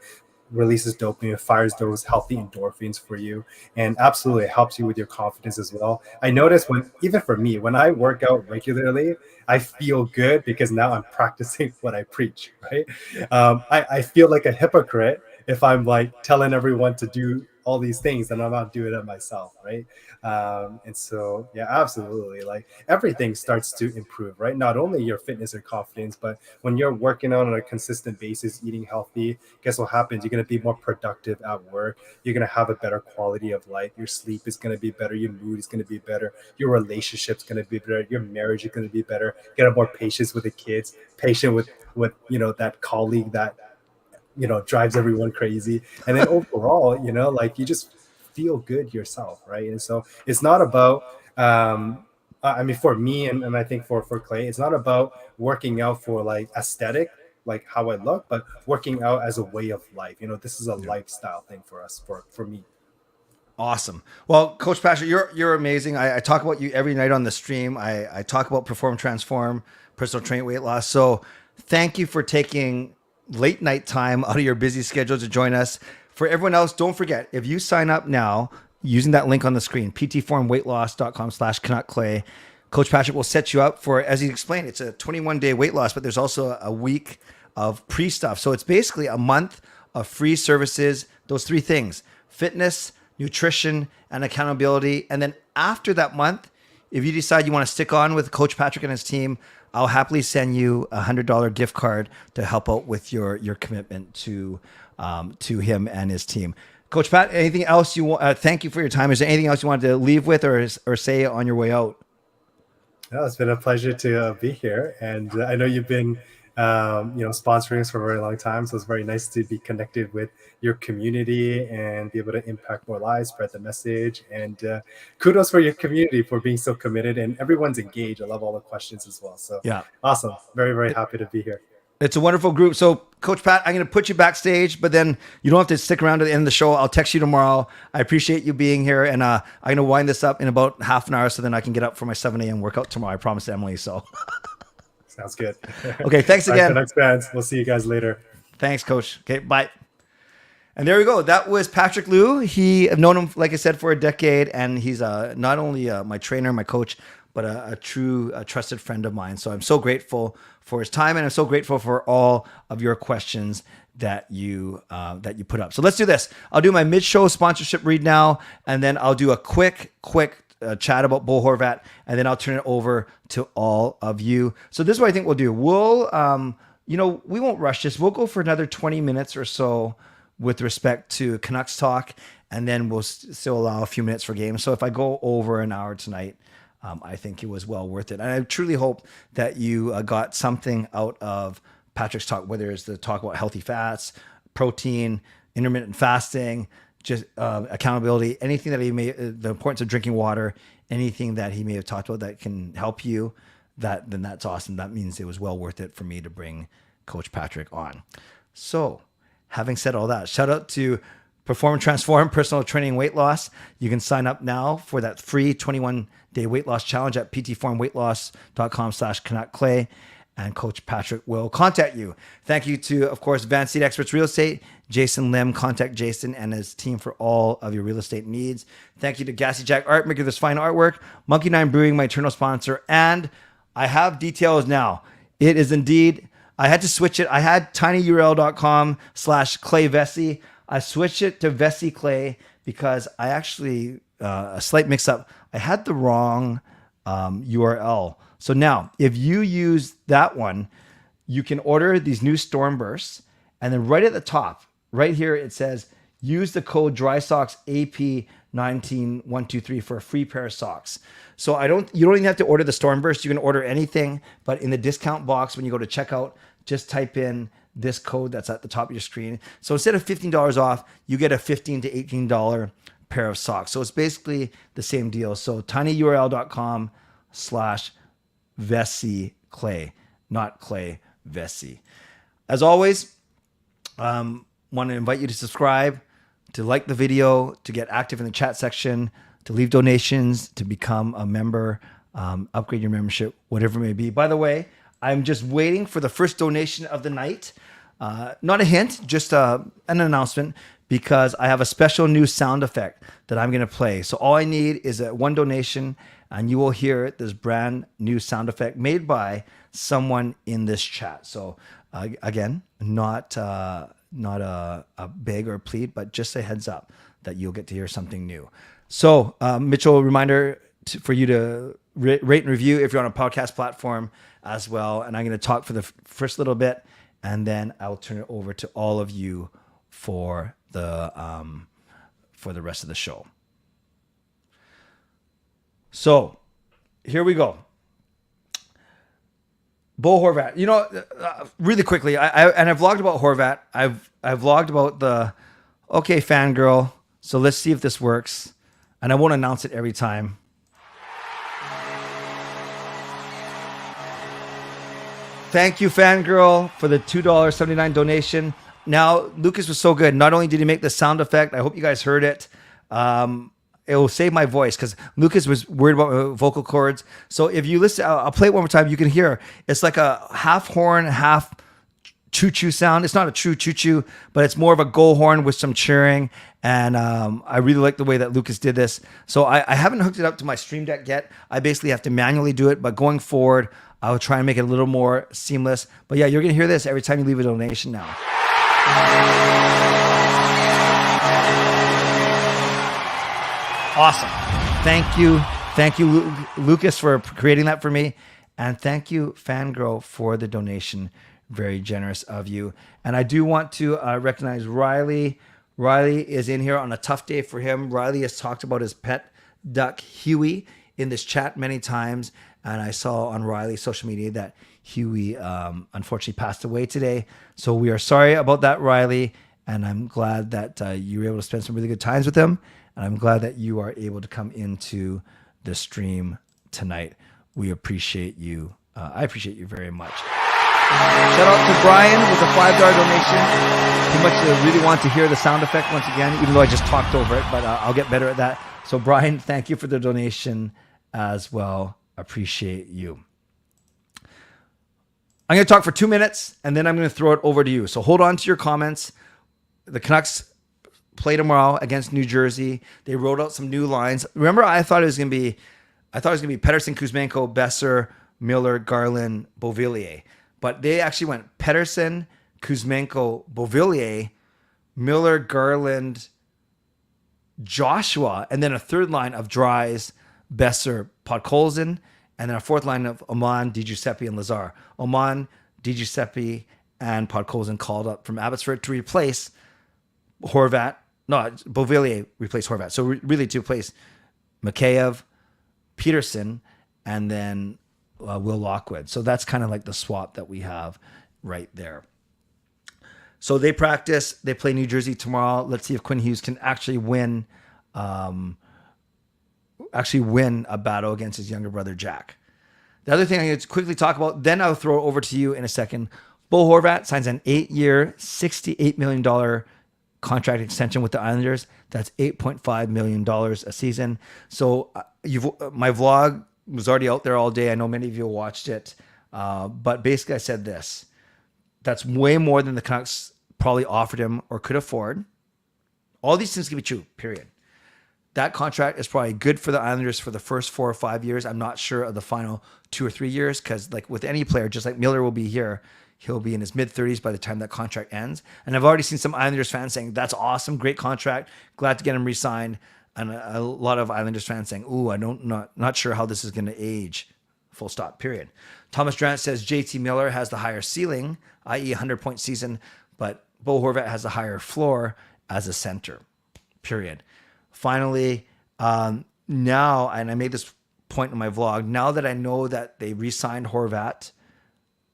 Releases dopamine, fires those healthy endorphins for you, and absolutely it helps you with your confidence as well. I notice even for me, when I work out regularly, I feel good because now I'm practicing what I preach, right? I feel like a hypocrite if I'm like telling everyone to do all these things and I'm not doing it myself, right? And so, yeah, absolutely. Like everything starts to improve, right? Not only your fitness or confidence, but when you're working on a consistent basis, eating healthy, guess what happens? You're going to be more productive at work. You're going to have a better quality of life. Your sleep is going to be better. Your mood is going to be better. Your relationship's going to be better. Your marriage is going to be better. Get more patience with the kids, patient with that colleague that drives everyone crazy. And then overall, like you just feel good yourself, right? And so it's not about for me and I think for Clay, it's not about working out for like aesthetic like how I look, but working out as a way of life. This is a lifestyle thing for us, for me. Awesome. Well, Coach Patrick, you're amazing. I talk about you every night on the stream. I talk about Perform, Transform, personal training, weight loss. So thank you for taking late night time out of your busy schedule to join us. For everyone else, don't forget, if you sign up now using that link on the screen, ptformweightloss.com/CanuckClay, Coach Patrick will set you up for, as he explained, it's a 21-day weight loss, but there's also a week of pre-stuff. So it's basically a month of free services, those three things: fitness, nutrition, and accountability. And then after that month, if you decide you want to stick on with Coach Patrick and his team, I'll happily send you a $100 gift card to help out with your commitment to him and his team. Coach Pat, anything else you want? Thank you for your time. Is there anything else you wanted to leave with or say on your way out? No, it's been a pleasure to be here, and I know you've been sponsoring us for a very long time, so it's very nice to be connected with your community and be able to impact more lives, spread the message. And kudos for your community for being so committed, and everyone's engaged. I love all the questions as well. So yeah, awesome. Very, very happy to be here. It's a wonderful group. So Coach Pat, I'm going to put you backstage, but then you don't have to stick around to the end of the show. I'll text you tomorrow. I appreciate you being here, and I'm going to wind this up in about half an hour so then I can get up for my 7 a.m. workout tomorrow. I promised Emily. So sounds good. Okay, thanks again. Canucks fans, we'll see you guys later. Thanks, Coach. Okay, bye. And there we go. That was Patrick Liu. I've known him, like I said, for a decade, and he's not only my trainer, my coach, but a true trusted friend of mine. So I'm so grateful for his time, and I'm so grateful for all of your questions that you put up. So let's do this. I'll do my mid-show sponsorship read now, and then I'll do a quick chat about Bo Horvat, and then I'll turn it over to all of you. So this is what I think we'll do. We'll, we won't rush this. We'll go for another 20 minutes or so with respect to Canucks talk, and then we'll still allow a few minutes for games. So if I go over an hour tonight, I think it was well worth it. And I truly hope that you got something out of Patrick's talk, whether it's the talk about healthy fats, protein, intermittent fasting, just accountability, anything that the importance of drinking water, anything that he may have talked about that can help you, then that's awesome. That means it was well worth it for me to bring Coach Patrick on. So having said all that, shout out to Perform, Transform, personal training, weight loss. You can sign up now for that free 21-day weight loss challenge at ptformweightloss.com/CanuckClay, and Coach Patrick will contact you. Thank you to, of course, Van Seat Experts Real Estate, Jason Lim. Contact Jason and his team for all of your real estate needs. Thank you to Gassy Jack Art, maker of this fine artwork, Monkey 9 Brewing, my eternal sponsor, and I have details now. It is indeed, I had to switch it. I had tinyurl.com/ClayVessi. I switched it to Vessi Clay because I actually, a slight mix up. I had the wrong URL. So now if you use that one, you can order these new storm bursts. And then right at the top, right here, it says, use the code DrySocksAP19123 for a free pair of socks. So you don't even have to order the storm burst. You can order anything, but in the discount box, when you go to checkout, just type in this code that's at the top of your screen. So instead of $15 off, you get a $15 to $18 pair of socks. So it's basically the same deal. So tinyurl.com/Vessi Clay, not Clay Vessi. As always, want to invite you to subscribe, to like the video, to get active in the chat section, to leave donations, to become a member, upgrade your membership, whatever it may be. By the way, I'm just waiting for the first donation of the night. Not a hint, just an announcement, because I have a special new sound effect that I'm going to play. So all I need is one donation, and you will hear this brand new sound effect made by someone in this chat. So again, not a beg or plead, but just a heads up that you'll get to hear something new. So Mitchell, reminder for you to rate and review if you're on a podcast platform as well. And I'm going to talk for the first little bit, and then I'll turn it over to all of you for the rest of the show. So here we go. Bo Horvat. Really quickly, I've vlogged about Horvat. I've vlogged about the okay fangirl. So let's see if this works. And I won't announce it every time. Thank you, Fangirl, for the $2.79 donation. Now, Lucas was so good. Not only did he make the sound effect, I hope you guys heard it. It will save my voice because Lucas was worried about my vocal cords. So if you listen, I'll play it one more time. You can hear it's like a half horn, half choo-choo sound. It's not a true choo-choo, but it's more of a go horn with some cheering. And I really like the way that Lucas did this. So I haven't hooked it up to my Stream Deck yet. I basically have to manually do it. But going forward, I'll try and make it a little more seamless. But yeah, you're going to hear this every time you leave a donation now. Awesome. Thank you. Thank you, Lucas, for creating that for me. And thank you, Fangirl, for the donation. Very generous of you. And I do want to recognize Riley. Riley is in here on a tough day for him. Riley has talked about his pet duck, Huey, in this chat many times. And I saw on Riley's social media that Huey unfortunately passed away today. So we are sorry about that, Riley. And I'm glad that you were able to spend some really good times with him. And I'm glad that you are able to come into the stream tonight. We appreciate you. I appreciate you very much. Shout out to Brian with a $5 donation. Too much to really want to hear the sound effect once again, even though I just talked over it, but I'll get better at that. So Brian, thank you for the donation as well. Appreciate you. I'm going to talk for 2 minutes and then I'm going to throw it over to you. So hold on to your comments. The Canucks play tomorrow against New Jersey. They wrote out some new lines. Remember, I thought it was going to be Pettersson, Kuzmenko, Besser, Miller, Garland, Beauvillier. But they actually went Pettersson, Kuzmenko, Beauvillier, Miller, Garland, Joshua, and then a third line of Dries, Besser, Podkolzin, and then a fourth line of Oman, Di Giuseppe, and Lazar. Oman, Di Giuseppe, and Podkolzin called up from Abbotsford to replace Horvat. No, Beauvillier replaced Horvat. So really to replace Mikheyev, Peterson, and then Will Lockwood. So that's kind of like the swap that we have right there. So they practice. They play New Jersey tomorrow. Let's see if Quinn Hughes can actually win a battle against his younger brother, Jack. The other thing I'm going to quickly talk about, then I'll throw it over to you in a second. Bo Horvat signs an 8-year, $68 million contract extension with the Islanders. That's $8.5 million a season. So my vlog was already out there all day. I know many of you watched it. But basically I said this. That's way more than the Canucks probably offered him or could afford. All these things can be true, period. That contract is probably good for the Islanders for the first 4 or 5 years. I'm not sure of the final 2 or 3 years because like with any player, just like Miller will be here, he'll be in his mid-30s by the time that contract ends. And I've already seen some Islanders fans saying, that's awesome, great contract, glad to get him re-signed. And a lot of Islanders fans saying, ooh, not sure how this is going to age, full stop, period. Thomas Durant says JT Miller has the higher ceiling, i.e. 100-point season, but Bo Horvat has the higher floor as a center, period. Finally, now, and I made this point in my vlog, now that I know that they re-signed Horvat,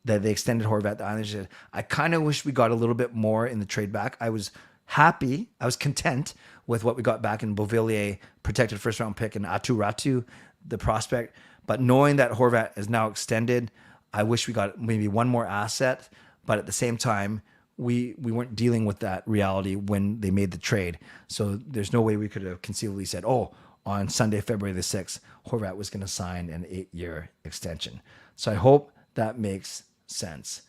that they extended Horvat, the Islanders did, I kind of wish we got a little bit more in the trade back. I was happy, I was content with what we got back in Beauvillier, protected first-round pick, and Atu Ratu, the prospect. But knowing that Horvat is now extended, I wish we got maybe one more asset. But at the same time, we weren't dealing with that reality when they made the trade. So there's no way we could have conceivably said, oh, on Sunday, February the 6th, Horvat was going to sign an 8-year extension. So I hope that makes sense.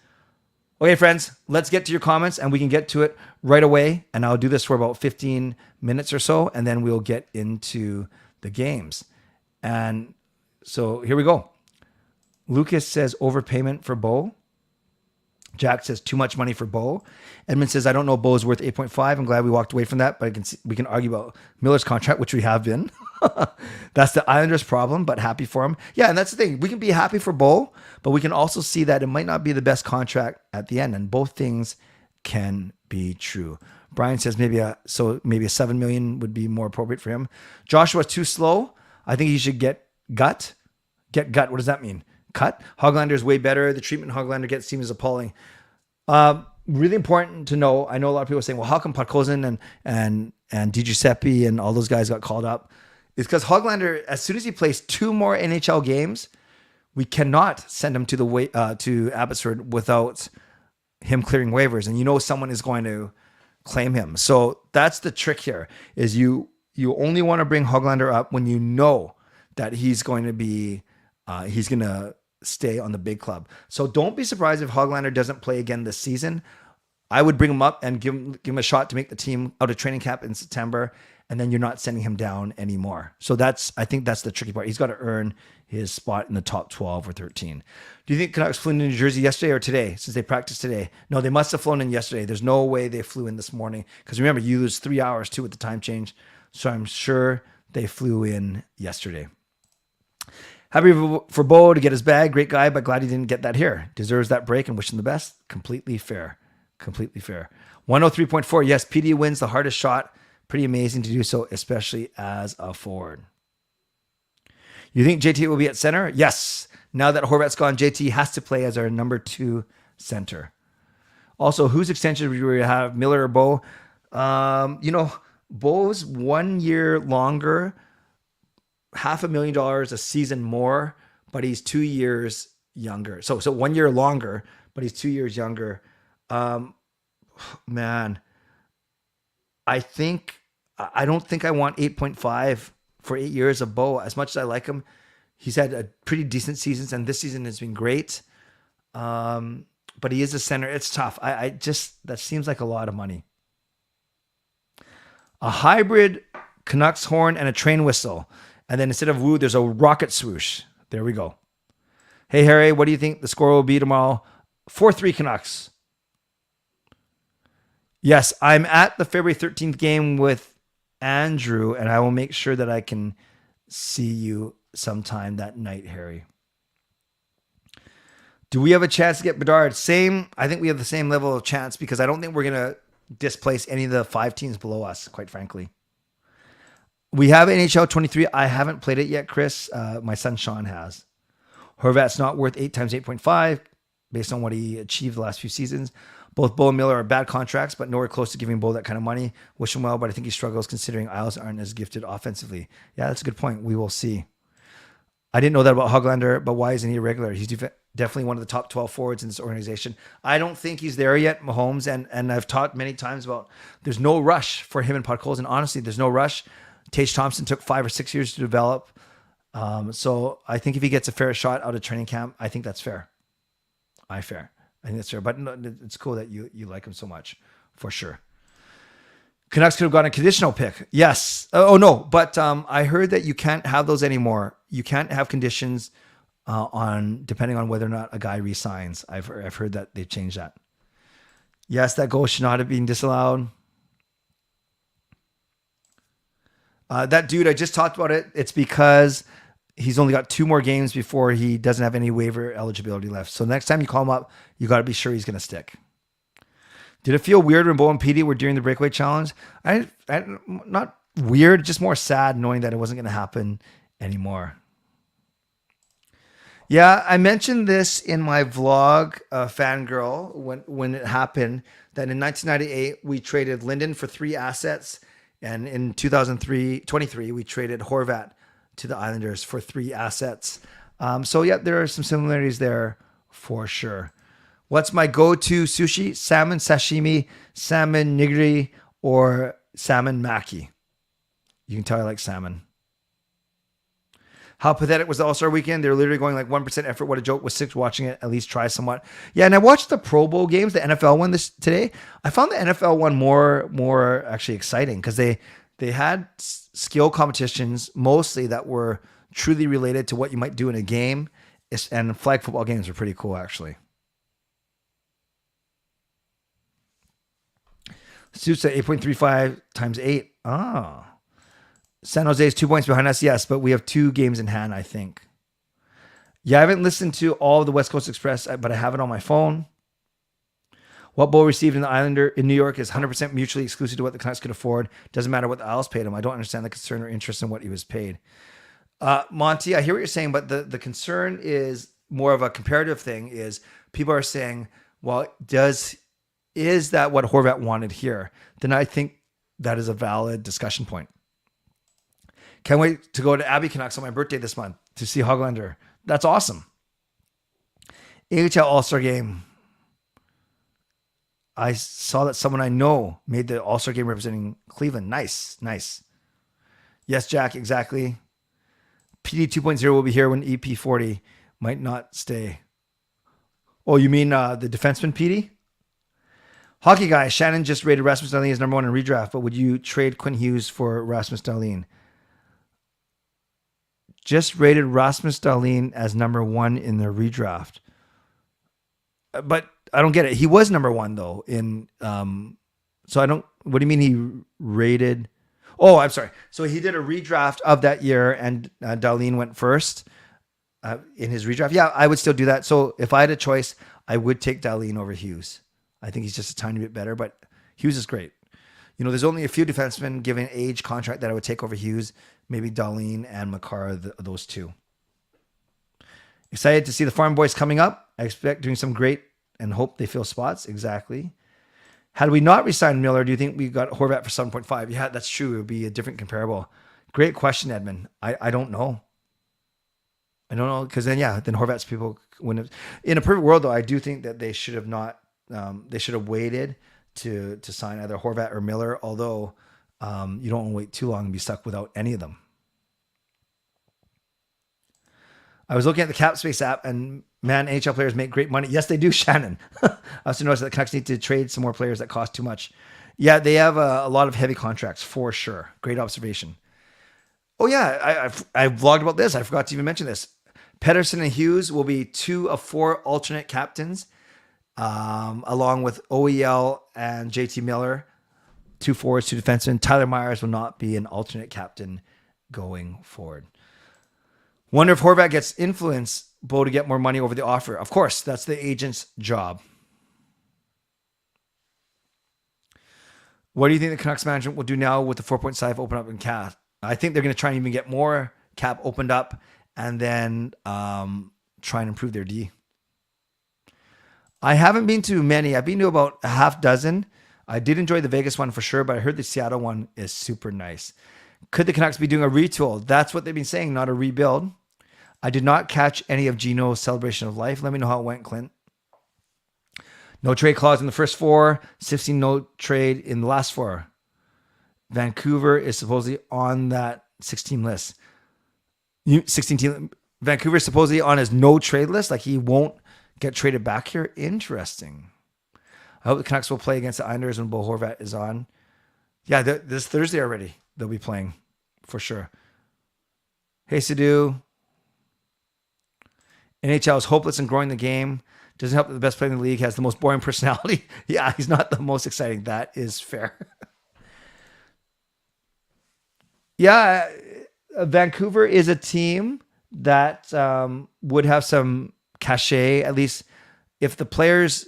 Okay, friends, let's get to your comments and we can get to it right away. And I'll do this for about 15 minutes or so, and then we'll get into the games. And so here we go. Lucas says overpayment for Bo. Jack says too much money for Bo. Edmond says, I don't know Bo is worth 8.5. I'm glad we walked away from that, but we can argue about Miller's contract, which we have been. That's the Islanders' problem, but happy for him. Yeah, and that's the thing. We can be happy for Bo, but we can also see that it might not be the best contract at the end, and both things can be true. Brian says maybe a $7 million would be more appropriate for him. Joshua's too slow. I think he should get gut. Get gut. What does that mean? Cut. Hoglander is way better. The treatment Hoglander gets seems appalling. Really important to know. I know a lot of people are saying, well, how come Podkolzin and Di Giuseppe and all those guys got called up? It's because Hoglander, as soon as he plays 2 more NHL games, we cannot send him to to Abbotsford without him clearing waivers, and someone is going to claim him. So that's the trick here: is you only want to bring Hoglander up when you know that he's going to stay on the big club. So don't be surprised if Hoglander doesn't play again this season. I would bring him up and give him a shot to make the team out of training camp in September, and then you're not sending him down anymore. So I think that's the tricky part. He's got to earn his spot in the top 12 or 13. Do you think Canucks flew in New Jersey yesterday or today, since they practiced today? No, they must have flown in yesterday. There's no way they flew in this morning, because remember, you lose 3 hours too with the time change. So I'm sure they flew in yesterday. Happy for Bo to get his bag. Great guy, but glad he didn't get that here. Deserves that break and wish him the best. Completely fair. Completely fair. 103.4. Yes, PETEY wins the hardest shot. Pretty amazing to do so, especially as a forward. You think JT will be at center? Yes. Now that Horvat's gone, JT has to play as our number 2 center. Also, whose extension would we have, Miller or Bo? Bo's 1 year longer, $500,000 a season more, but he's 2 years younger. So 1 year longer, but he's 2 years younger. Man, I don't think I want 8.5 for 8 years of Bo. As much as I like him, he's had a pretty decent seasons, and this season has been great. But he is a center. It's tough. That seems like a lot of money. A hybrid Canucks horn and a train whistle. And then instead of woo, there's a rocket swoosh. There we go. Hey, Harry, what do you think the score will be tomorrow? 4-3 Canucks. Yes, I'm at the February 13th game with Andrew, and I will make sure that I can see you sometime that night, Harry. Do we have a chance to get Bedard? Same. I think we have the same level of chance, because I don't think we're going to displace any of the 5 teams below us, quite frankly. We have NHL 23. I haven't played it yet, Chris. My son Sean has. Horvat's not worth 8 times 8.5 based on what he achieved the last few seasons. Both Bo and Miller are bad contracts, but nowhere close to giving Bo that kind of money. Wish him well, but I think he struggles considering Isles aren't as gifted offensively. Yeah, that's a good point. We will see. I didn't know that about Hoglander, but why isn't he a regular? He's definitely one of the top 12 forwards in this organization. I don't think he's there yet, Mahomes, and I've talked many times about there's no rush for him and Podkolzin. Honestly, there's no rush. Tage Thompson took 5 or 6 years to develop. So I think if he gets a fair shot out of training camp, I think that's fair. I think that's fair. But no, it's cool that you like him so much, for sure. Canucks could have gotten a conditional pick. Yes. Oh, no. But I heard that you can't have those anymore. You can't have conditions depending on whether or not a guy resigns. I've heard that they've changed that. Yes, that goal should not have been disallowed. That dude, I just talked about it. It's because he's only got 2 more games before he doesn't have any waiver eligibility left. So next time you call him up, you got to be sure he's going to stick. Did it feel weird when Bo and PETEY were during the breakaway challenge? I not weird, just more sad knowing that it wasn't going to happen anymore. Yeah, I mentioned this in my vlog, Fangirl, when it happened, that in 1998, we traded Linden for 3 assets. And in 2023, we traded Horvat to the Islanders for 3 assets. So yeah, there are some similarities there for sure. What's my go-to sushi? Salmon sashimi, salmon nigiri, or salmon maki. You can tell I like salmon. How pathetic was the All-Star weekend? They were literally going like 1% effort. What a joke. Was 6 watching it. At least try somewhat. Yeah, and I watched the Pro Bowl games, the NFL one today. I found the NFL one more actually exciting because they had skill competitions mostly that were truly related to what you might do in a game. And flag football games were pretty cool, actually. Suits at 8.35 times 8. Oh. San Jose is 2 points behind us, yes, but we have 2 games in hand, I think. Yeah, I haven't listened to all of the West Coast Express, but I have it on my phone. What Bo received in the Islander in New York is 100% mutually exclusive to what the Canucks could afford. Doesn't matter what the Isles paid him. I don't understand the concern or interest in what he was paid. Monty, I hear what you're saying, but the concern is more of a comparative thing. Is people are saying, well, is that what Horvat wanted here? Then I think that is a valid discussion point. Can't wait to go to Abbey Canucks on my birthday this month to see Hoglander. That's awesome. AHL All-Star Game. I saw that someone I know made the All-Star Game representing Cleveland. Nice. Yes, Jack, exactly. PD 2.0 will be here when EP 40 might not stay. Oh, you mean the defenseman PD? Hockey guy, Shannon just rated Rasmus Dahlin as number 1 in redraft, but would you trade Quinn Hughes for Rasmus Dahlin? Just rated Rasmus Dahlin as number 1 in the redraft. But I don't get it. He was number 1 though in so I don't, what do you mean he rated? Oh, I'm sorry. So he did a redraft of that year and Dahlin went first in his redraft. Yeah, I would still do that. So if I had a choice, I would take Dahlin over Hughes. I think he's just a tiny bit better, but Hughes is great. You know, there's only a few defensemen given age contract that I would take over Hughes. Maybe Dahlin and Makar, those two. Excited to see the Farm Boys coming up. I expect doing some great and hope they fill spots. Exactly. Had we not re-signed Miller, do you think we got Horvat for 7.5? Yeah, that's true. It would be a different comparable. Great question, Edmond. I don't know. I don't know, because then Horvat's people wouldn't have. In a perfect world, though, I do think that they should have not. They should have waited to sign either Horvat or Miller. Although you don't want to wait too long and be stuck without any of them. I was looking at the Cap Space app, and man, NHL players make great money. Yes, they do, Shannon. I also noticed that the Canucks need to trade some more players that cost too much. Yeah, they have a lot of heavy contracts for sure. Great observation. Oh yeah, I vlogged about this. I forgot to even mention this. Pettersson and Hughes will be 2 of 4 alternate captains, along with OEL and JT Miller, 2 forwards, 2 defensemen. Tyler Myers will not be an alternate captain going forward. Wonder if Horvat gets influence Bo to get more money over the offer. Of course, that's the agent's job. What do you think the Canucks management will do now with the 4.5 open up in cap? I think they're going to try and even get more cap opened up and then try and improve their D. I haven't been to many. I've been to about a half dozen. I did enjoy the Vegas one for sure, but I heard the Seattle one is super nice. Could the Canucks be doing a retool? That's what they've been saying, not a rebuild. I did not catch any of Gino's celebration of life. Let me know how it went, Clint. No trade clause in the first 4. 16 no trade in the last 4. Vancouver is supposedly on that 16 list. 16 team. Vancouver is supposedly on his no trade list. Like he won't get traded back here. Interesting. I hope the Canucks will play against the Islanders when Bo Horvat is on. Yeah, this Thursday already. They'll be playing for sure. Hey, Sidhu. NHL is hopeless in growing the game. Doesn't help that the best player in the league has the most boring personality. Yeah, he's not the most exciting. That is fair. Yeah, Vancouver is a team that would have some cachet, at least if the players,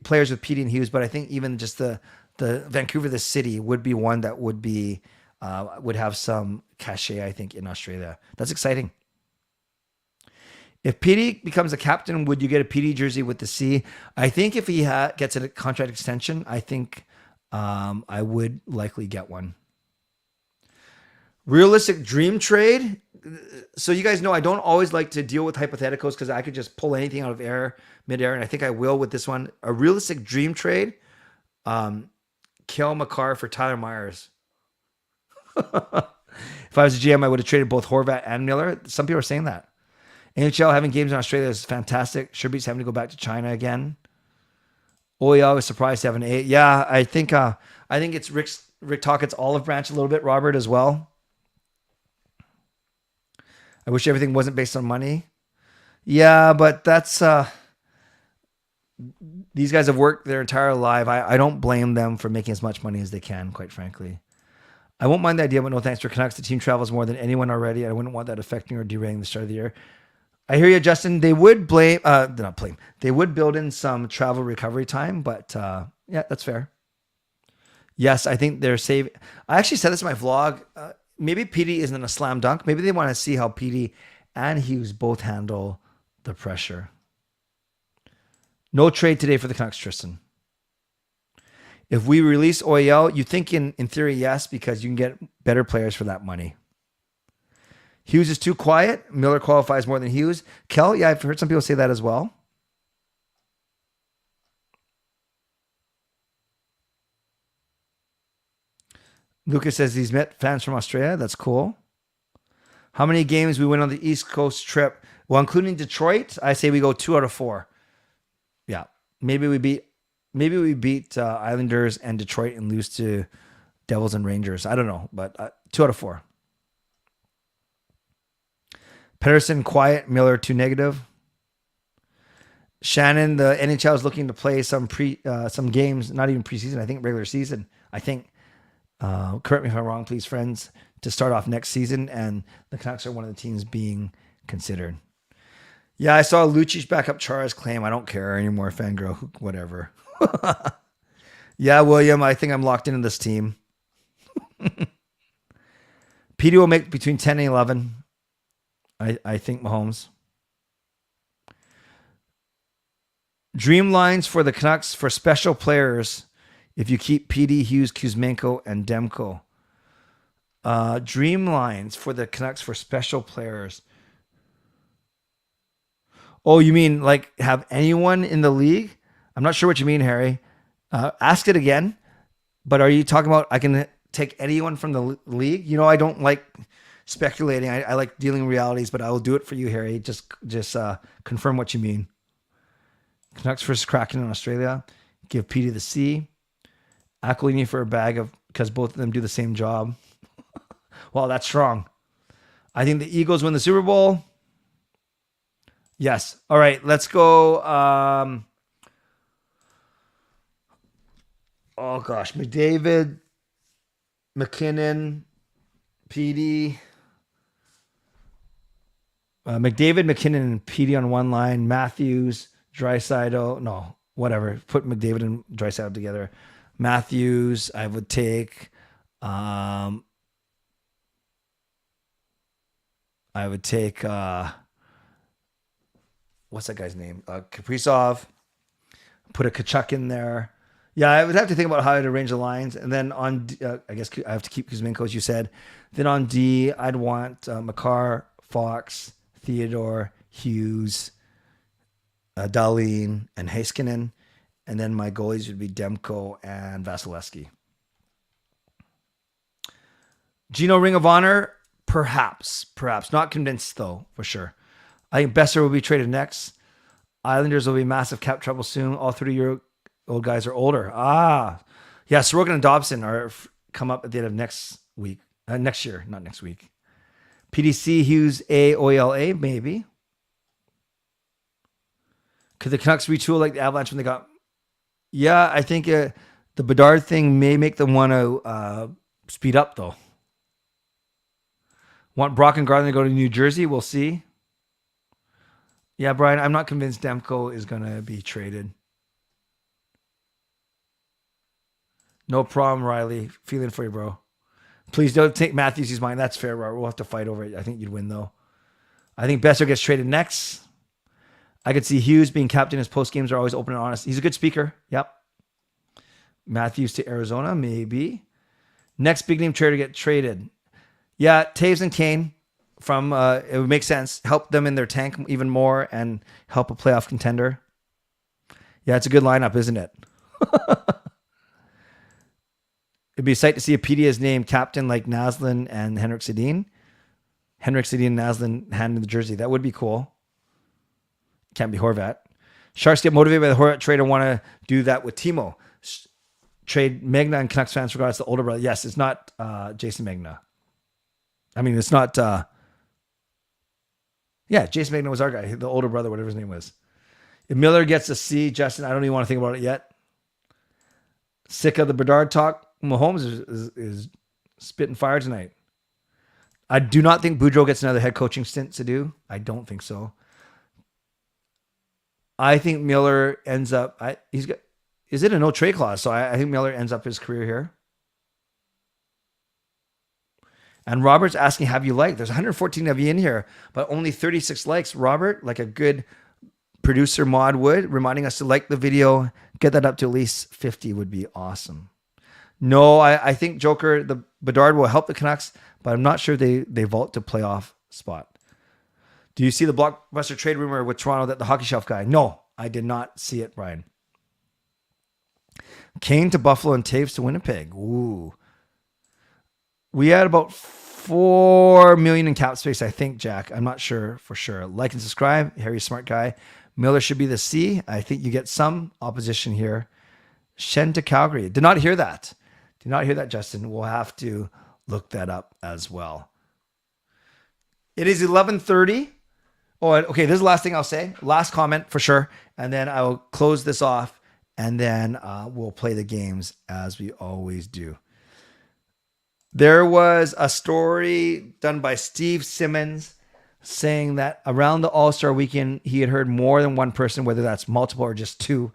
players with PETEY and Hughes, but I think even just the Vancouver, the city, would be one that would be would have some cachet, I think, in Australia. That's exciting. If PETEY becomes a captain, would you get a PETEY jersey with the C? I think if he gets a contract extension, I think I would likely get one. Realistic dream trade. So you guys know I don't always like to deal with hypotheticals because I could just pull anything out of midair, and I think I will with this one. A realistic dream trade. Kill Makar for Tyler Myers. If I was a GM, I would have traded both Horvat and Miller. Some people are saying that. NHL having games in Australia is fantastic. Sherbeat's having to go back to China again. OEL was surprised to have an 8. Yeah, I think it's Rick Tockett's olive branch a little bit, Robert, as well. I wish everything wasn't based on money. Yeah, but that's these guys have worked their entire life. I don't blame them for making as much money as they can, quite frankly. I won't mind the idea, but no thanks for Canucks. The team travels more than anyone already. I wouldn't want that affecting or derailing the start of the year. I hear you, Justin. They would They would build in some travel recovery time, but yeah, that's fair. Yes, I think they're saving. I actually said this in my vlog. Maybe PETEY isn't a slam dunk. Maybe they want to see how PETEY and Hughes both handle the pressure. No trade today for the Canucks, Tristan. If we release OEL, you think in theory, yes, because you can get better players for that money. Hughes is too quiet. Miller qualifies more than Hughes. Kel, yeah, I've heard some people say that as well. Lucas says he's met fans from Australia. That's cool. How many games we win on the East Coast trip? Well, including Detroit, I say we go 2 out of 4. Yeah, maybe we beat Islanders and Detroit and lose to Devils and Rangers. I don't know, but 2 out of 4. Pedersen quiet, Miller too negative. Shannon, the NHL is looking to play some games, not even preseason. I think regular season. I think. Correct me if I'm wrong, please, friends, to start off next season, and the Canucks are one of the teams being considered. Yeah, I saw Lucic back up Chara's claim. I don't care anymore, fangirl, whatever. Yeah, William, I think I'm locked into this team. PETEY will make between 10 and 11. I think Mahomes. Dream lines for the Canucks for special players. If you keep PETEY, Hughes, Kuzmenko, and Demko. Dream lines for the Canucks for special players. Oh, you mean like have anyone in the league? I'm not sure what you mean, Harry. Ask it again. But are you talking about I can take anyone from the league? You know, I don't like speculating. I like dealing realities, but I will do it for you, Harry. Just confirm what you mean. Canucks versus Kraken in Australia. Give PETEY the C. Aquilini for a bag of, because both of them do the same job. Well, that's strong. I think the Eagles win the Super Bowl. Yes. All right, let's go. Oh gosh, McDavid, McKinnon, PETEY. McDavid, McKinnon, and PETEY on one line. Matthews, Draisaitl. No, whatever. Put McDavid and Draisaitl together. Matthews, I would take. I would take. What's that guy's name? Kaprizov. Put a Kachuk in there. Yeah, I would have to think about how to arrange the lines. And then on, I guess I have to keep Kuzmenko, as you said. Then on D, I'd want Makar, Fox, Theodore, Hughes, Dahlin, and Heiskanen. And then my goalies would be Demko and Vasilevsky. Gino Ring of Honor, perhaps. Not convinced, though, for sure. I think Besser will be traded next. Islanders will be massive cap trouble soon. All 30-year-old guys are older. Yeah, Sorokin and Dobson are come up at the end of next week. Next year, not next week. PDC, Hughes, A, OELA, maybe. Could the Canucks retool like the Avalanche when they got... Yeah, I think the Bedard thing may make them want to speed up, though. Want Brock and Garland to go to New Jersey? We'll see. Yeah, Brian, I'm not convinced Demko is going to be traded. No problem, Riley. Feeling for you, bro. Please don't take Matthews' his mind. That's fair, Robert. We'll have to fight over it. I think you'd win, though. I think Besser gets traded next. I could see Hughes being captain. His post games are always open and honest. He's a good speaker. Yep. Matthews to Arizona, maybe. Next big name trader to get traded. Yeah, Taves and Kane from it would make sense. Help them in their tank even more and help a playoff contender. Yeah, it's a good lineup, isn't it? It'd be a sight to see a PETEY as named captain like Naslin and Henrik Sedin. Henrik Sedin and Naslin handing the jersey. That would be cool. Can't be Horvat. Sharks get motivated by the Horvat trade and want to do that with Timo. Trade Magna and Canucks fans forgot it's the older brother. Yes, it's not Jason Magna. I mean, it's not... yeah, Jason Magna was our guy. The older brother, whatever his name was. If Miller gets a C, Justin, I don't even want to think about it yet. Sick of the Bedard talk. Mahomes is spitting fire tonight. I do not think Boudreau gets another head coaching stint to do. I don't think so. I think Miller ends up... is it a no trade clause? So I think Miller ends up his career here. And Robert's asking, have you liked? There's 114 of you in here, but only 36 likes. Robert, like a good producer mod would, reminding us to like the video, get that up to at least 50 would be awesome. No, I think Joker, the Bedard will help the Canucks, but I'm not sure they vault to playoff spot. Do you see the blockbuster trade rumor with Toronto that the hockey shelf guy? No, I did not see it, Brian. Kane to Buffalo and Taves to Winnipeg. Ooh. We had about 4 million in cap space, I think, Jack. I'm not sure for sure. Like and subscribe. Harry's smart guy. Miller should be the C. I think you get some opposition here. Shen to Calgary. Did not hear that. Did not hear that, Justin. We'll have to look that up as well. It is 11:30. Oh, okay. This is the last thing I'll say. Last comment for sure. And then I will close this off. And then we'll play the games as we always do. There was a story done by Steve Simmons saying that around the All-Star weekend, he had heard more than one person, whether that's multiple or just two,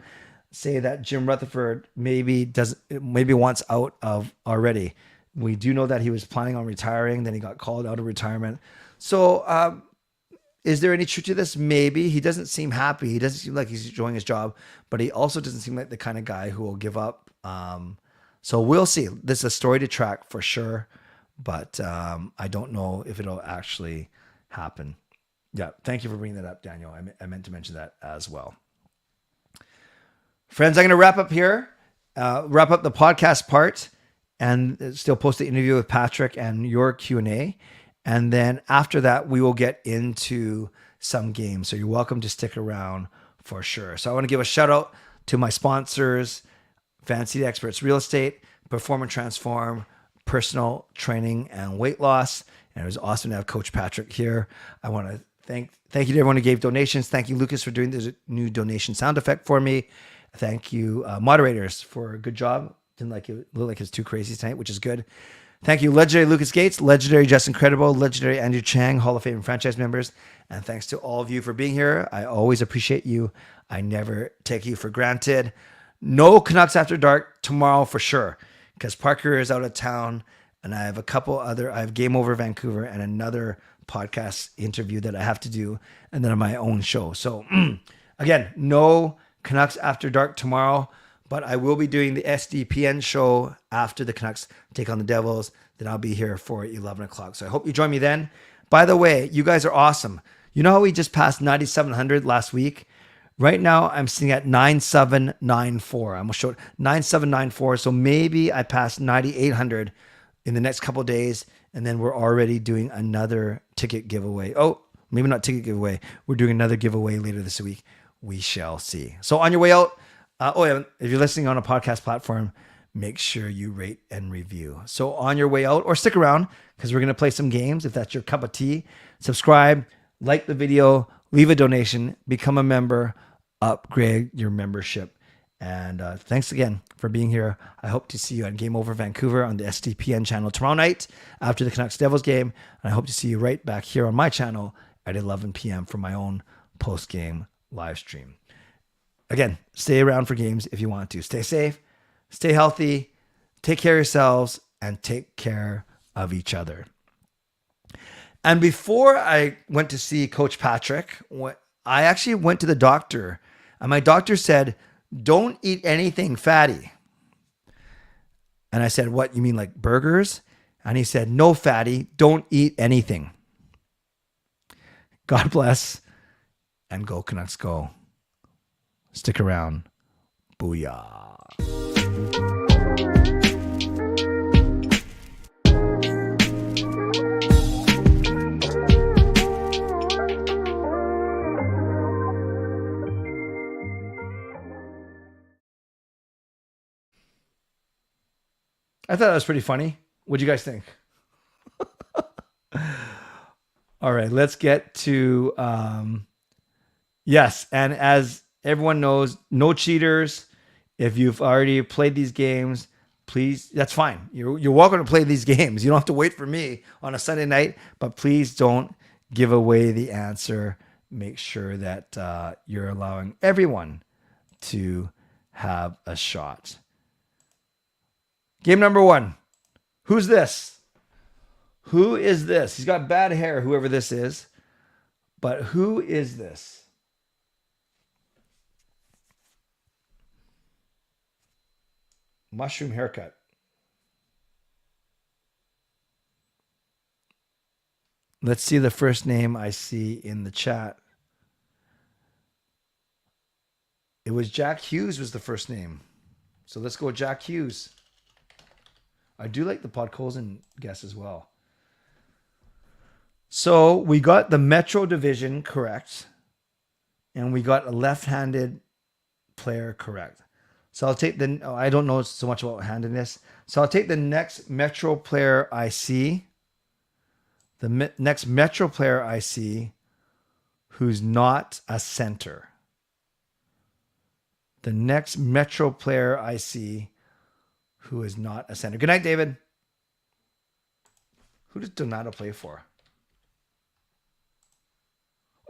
say that Jim Rutherford maybe wants out of already. We do know that he was planning on retiring. Then he got called out of retirement. So is there any truth to this? Maybe. He doesn't seem happy. He doesn't seem like he's enjoying his job, but he also doesn't seem like the kind of guy who will give up. So we'll see. This is a story to track for sure, but I don't know if it'll actually happen. Yeah. Thank you for bringing that up, Daniel. I meant to mention that as well. Friends, I'm going to wrap up here, wrap up the podcast part, and still post the interview with Patrick and your Q&A. And then after that, we will get into some games. So you're welcome to stick around for sure. So I want to give a shout out to my sponsors, Van City Experts Real Estate, Perform and Transform, Personal Training and Weight Loss. And it was awesome to have Coach Patrick here. I want to thank you to everyone who gave donations. Thank you, Lucas, for doing this new donation sound effect for me. Thank you, moderators, for a good job. Didn't like it look like it's too crazy tonight, which is good. Thank you, legendary Lucas Gates, legendary Justin Credible, legendary Andrew Chang, Hall of Fame franchise members. And thanks to all of you for being here. I always appreciate you. I never take you for granted. No Canucks After Dark tomorrow for sure, because Parker is out of town. And I have I have Game Over Vancouver and another podcast interview that I have to do. And then on my own show. So again, no Canucks After Dark tomorrow. But I will be doing the SDPN show after the Canucks take on the Devils. Then I'll be here for 11 o'clock. So I hope you join me then. By the way, you guys are awesome. You know how we just passed 9,700 last week? Right now, I'm sitting at 9,794. I'm going to show it 9,794. So maybe I pass 9,800 in the next couple of days. And then we're already doing another ticket giveaway. Oh, maybe not ticket giveaway. We're doing another giveaway later this week. We shall see. So on your way out, if you're listening on a podcast platform, make sure you rate and review. So on your way out, or stick around, because we're going to play some games if that's your cup of tea. Subscribe, like the video, leave a donation, become a member, upgrade your membership. And thanks again for being here. I hope to see you on Game Over Vancouver on the SDPN channel tomorrow night after the Canucks Devils game. And I hope to see you right back here on my channel at 11 p.m. for my own post-game live stream. Again, stay around for games if you want to. Stay safe, stay healthy, take care of yourselves, and take care of each other. And before I went to see Coach Patrick, I actually went to the doctor, and my doctor said, don't eat anything fatty. And I said, what, you mean like burgers? And he said, no fatty, don't eat anything. God bless, and go Canucks go. Stick around. Booyah. I thought that was pretty funny. What'd you guys think? All right, let's get to yes, and as everyone knows, no cheaters. If you've already played these games, please, that's fine. You're welcome to play these games. You don't have to wait for me on a Sunday night, but please don't give away the answer. Make sure that you're allowing everyone to have a shot. Game number 1. Who's this? Who is this? He's got bad hair, whoever this is. But who is this? Mushroom haircut. Let's see the first name I see in the chat. It was Jack Hughes was the first name. So let's go Jack Hughes. I do like the Podkolzin guess as well. So we got the Metro Division correct. And we got a left-handed player correct. So I'll take the... Oh, I don't know so much about handedness. So I'll take the next Metro player I see. The next Metro player I see who's not a center. The next Metro player I see who is not a center. Good night, David. Who does Donato play for?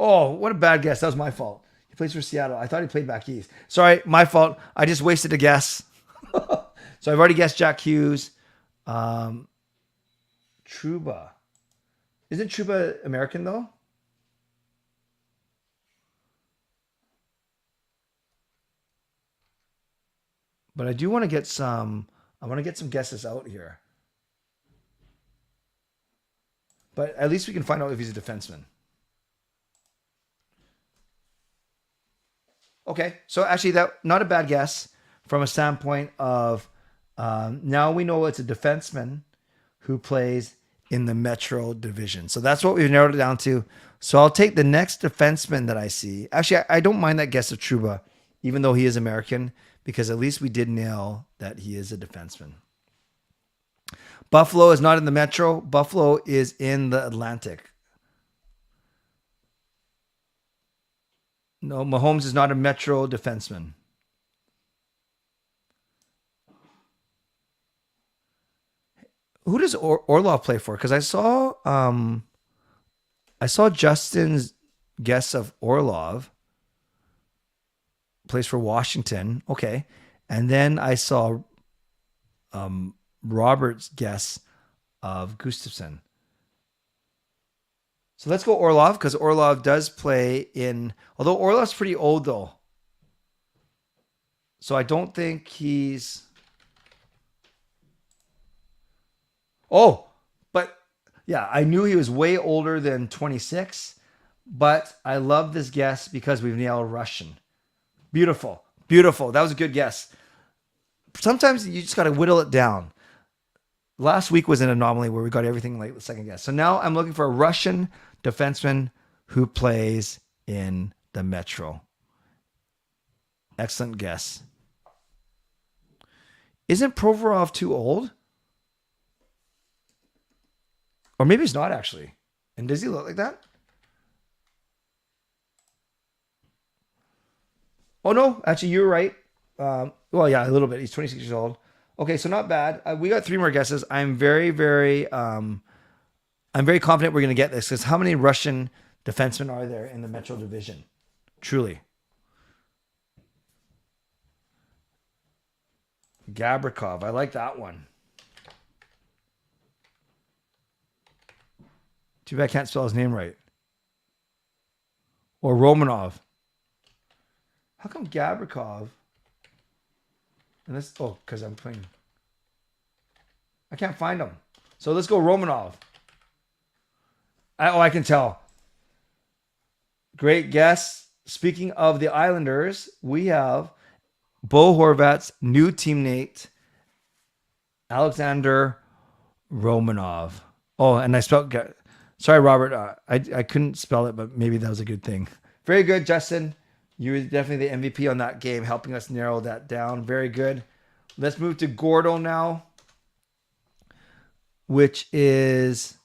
Oh, what a bad guess. That was my fault. He plays for Seattle. I thought he played back east. Sorry, my fault. I just wasted a guess. So I've already guessed Jack Hughes. Trouba. Isn't Trouba American, though? But I do want to get some... I want to get some guesses out here. But at least we can find out if he's a defenseman. Okay, so actually that not a bad guess from a standpoint of now we know it's a defenseman who plays in the Metro Division. So that's what we've narrowed it down to. So I'll take the next defenseman that I see. Actually, I don't mind that guess of Trouba, even though he is American, because at least we did nail that he is a defenseman. Buffalo is not in the Metro. Buffalo is in the Atlantic. No, Mahomes is not a Metro defenseman. Who does Orlov play for? Because I saw Justin's guess of Orlov plays for Washington. Okay, and then I saw Robert's guess of Gustafsson. So let's go Orlov, because Orlov does play in... Although Orlov's pretty old, though. So I don't think he's... Oh, but yeah, I knew he was way older than 26. But I love this guess because we've nailed Russian. Beautiful. Beautiful. That was a good guess. Sometimes you just got to whittle it down. Last week was an anomaly where we got everything like the second guess. So now I'm looking for a Russian defenseman who plays in the Metro. Excellent guess. Isn't Provorov too old? Or maybe he's not actually. And does he look like that? Oh no, actually you're right. Well, yeah, a little bit. He's 26 years old. Okay, so not bad. We got 3 more guesses. I'm very confident we're going to get this, because how many Russian defensemen are there in the Metro Division? Truly. Gabrikov. I like that one. Too bad I can't spell his name right. Or Romanov. How come Gabrikov? And this, oh, because I'm playing. I can't find him. So let's go Romanov. I can tell. Great guess. Speaking of the Islanders, we have Bo Horvat's new teammate, Alexander Romanov. Oh, and I spelled... Sorry, Robert. I couldn't spell it, but maybe that was a good thing. Very good, Justin. You were definitely the MVP on that game, helping us narrow that down. Very good. Let's move to Gordo now, which is...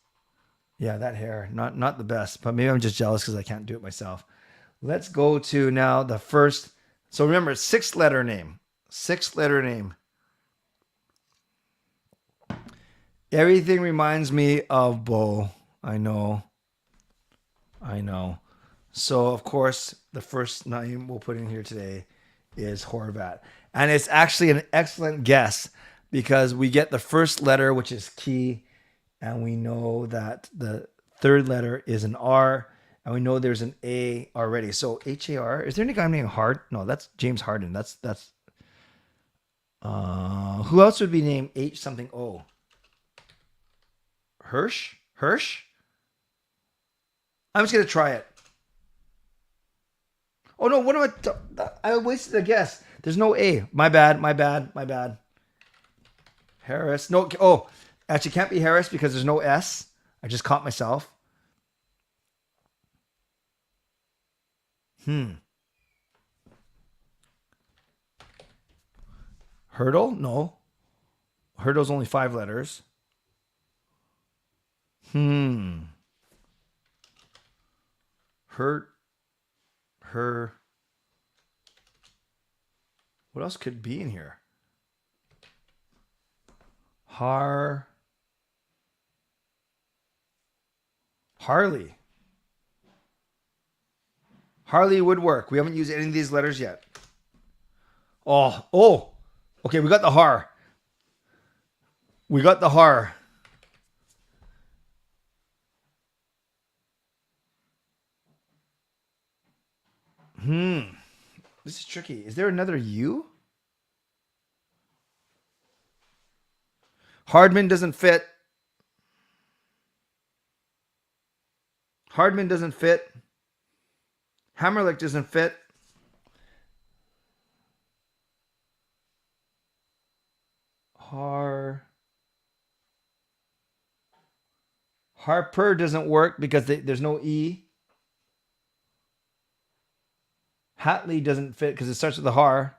Yeah, that hair, not the best, but maybe I'm just jealous because I can't do it myself. Let's go to now the first. So remember, 6-letter name. 6-letter name. Everything reminds me of Bo. I know. So, of course, the first name we'll put in here today is Horvat. And it's actually an excellent guess because we get the first letter, which is key. And we know that the third letter is an R. And we know there's an A already. So H-A-R. Is there any guy named Hard? No, that's James Harden. That's who else would be named H something O? Hirsch? I'm just going to try it. Oh, no. What am I wasted a guess. There's no A. My bad. My bad. My bad. Harris. No. Oh, actually can't be Harris because there's no S. I just caught myself. Hurdle? No. Hurdle's only 5 letters. Hurt. Her. What else could be in here? Harley. Harley would work. We haven't used any of these letters yet. Oh. Okay, we got the har. We got the har. This is tricky. Is there another U? Hardman doesn't fit. Hardman doesn't fit. Hammerlick doesn't fit. Harper doesn't work because there's no E. Hatley doesn't fit because it starts with a har.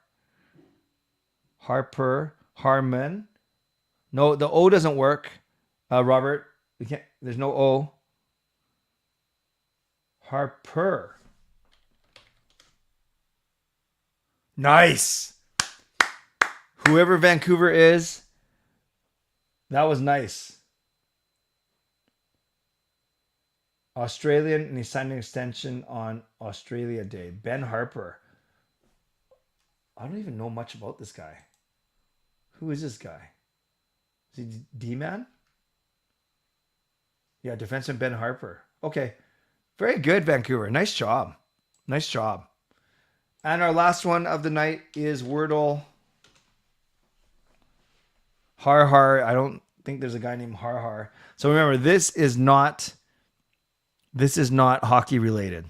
Harper, Harmon. No, the O doesn't work. Robert, we can't. There's no O. Harper. Nice. Whoever Vancouver is, that was nice. Australian, and he signed an extension on Australia Day. Ben Harper. I don't even know much about this guy. Who is this guy? Is he D-man? Yeah, defenseman Ben Harper. Okay. Very good, Vancouver. Nice job. Nice job. And our last one of the night is Wordle. Har. I don't think there's a guy named Har. So remember, this is not hockey related.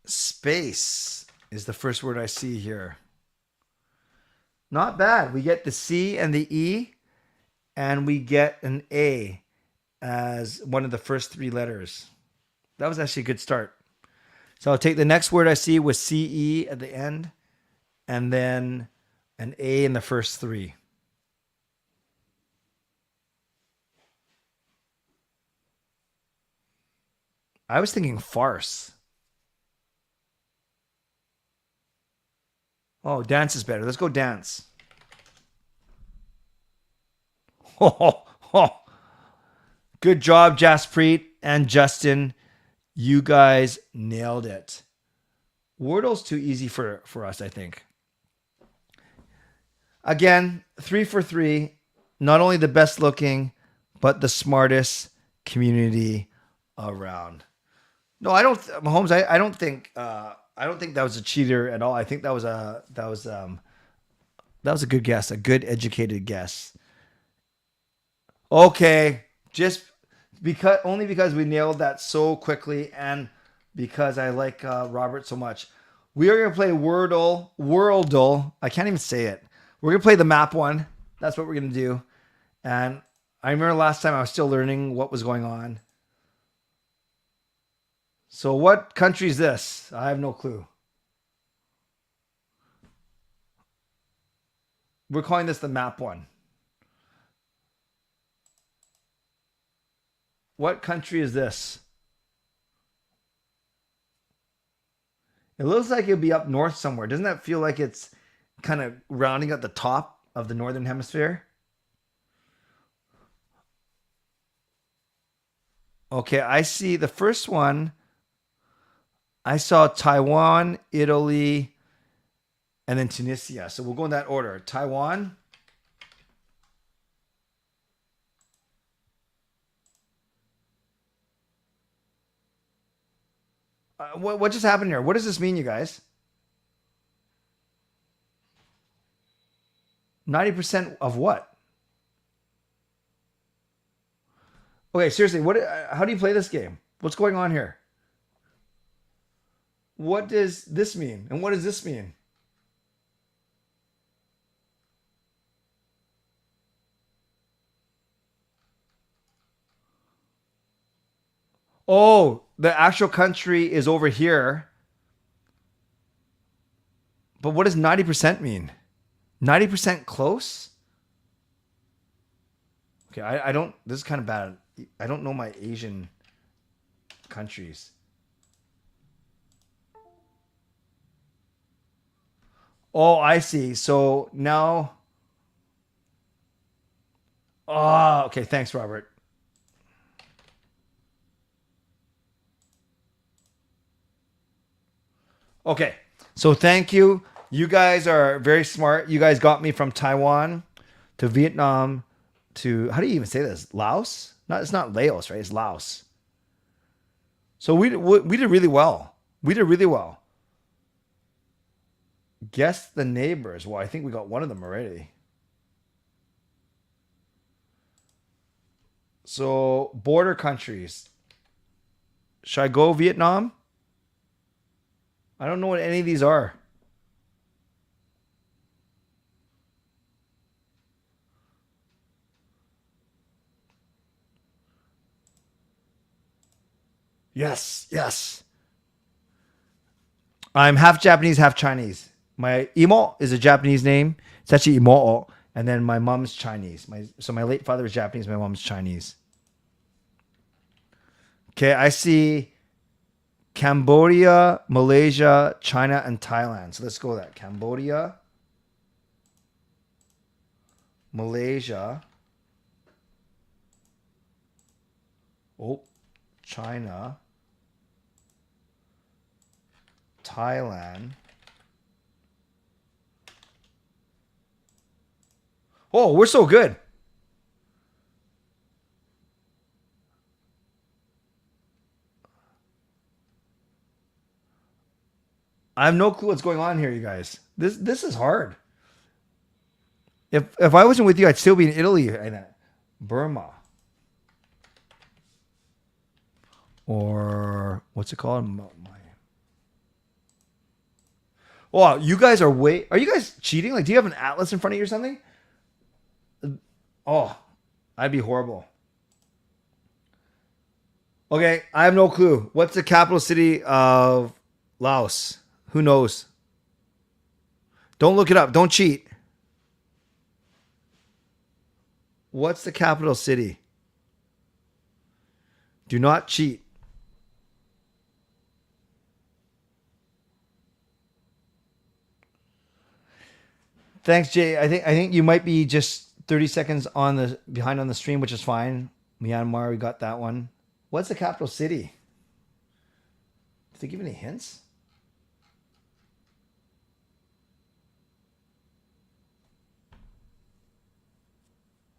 Space is the first word I see here. Not bad. We get the C and the E, and we get an A as one of the first 3 letters. That was actually a good start. So I'll take the next word I see with CE at the end, and then an A in the first 3. I was thinking farce. Oh, dance is better. Let's go dance. Good job, Jaspreet and Justin. You guys nailed it. Wordle's too easy for us, I think. Again, 3 for 3. Not only the best looking, but the smartest community around. No, I don't, Mahomes. I don't think that was a cheater at all. I think that was a good guess, a good educated guess. Okay, just because we nailed that so quickly, and because I like Robert so much, we are gonna play Worldle. I can't even say it. We're gonna play the map one. That's what we're gonna do. And I remember last time I was still learning what was going on. So what country is this? I have no clue. We're calling this the map one. What country is this? It looks like it'd be up north somewhere. Doesn't that feel like it's kind of rounding at the top of the northern hemisphere? Okay, I see the first one. I saw Taiwan, Italy, and then Tunisia. So we'll go in that order. Taiwan. What just happened here? What does this mean, you guys? 90% of what? Okay, seriously, what? How do you play this game? What's going on here? What does this mean? And what does this mean? Oh, the actual country is over here. But what does 90% mean? 90% close? Okay, I don't, this is kind of bad. I don't know my Asian countries. Oh, I see. So now, oh, okay. Thanks, Robert. Okay. So thank you. You guys are very smart. You guys got me from Taiwan to Vietnam to, how do you even say this? Laos? No, it's not Laos, right? It's Laos. So we did really well. We did really well. Guess the neighbors. Well, I think we got one of them already. So border countries. Should I go Vietnam? I don't know what any of these are. Yes, yes. I'm half Japanese, half Chinese. My imo is a Japanese name. It's actually imo, and then my mom's Chinese. So my late father was Japanese. My mom's Chinese. Okay, I see Cambodia, Malaysia, China, and Thailand. So let's go with that. Cambodia, Malaysia. Oh, China. Thailand. Oh, we're so good. I have no clue what's going on here, you guys. This is hard. If I wasn't with you, I'd still be in Italy and Burma. Or what's it called? Oh, you guys are are you guys cheating? Like, do you have an atlas in front of you or something? Oh, I'd be horrible. Okay, I have no clue. What's the capital city of Laos? Who knows? Don't look it up. Don't cheat. What's the capital city? Do not cheat. Thanks, Jay. I think you might be just 30 seconds behind on the stream, which is fine. Myanmar, we got that one. What's the capital city? Did they give any hints?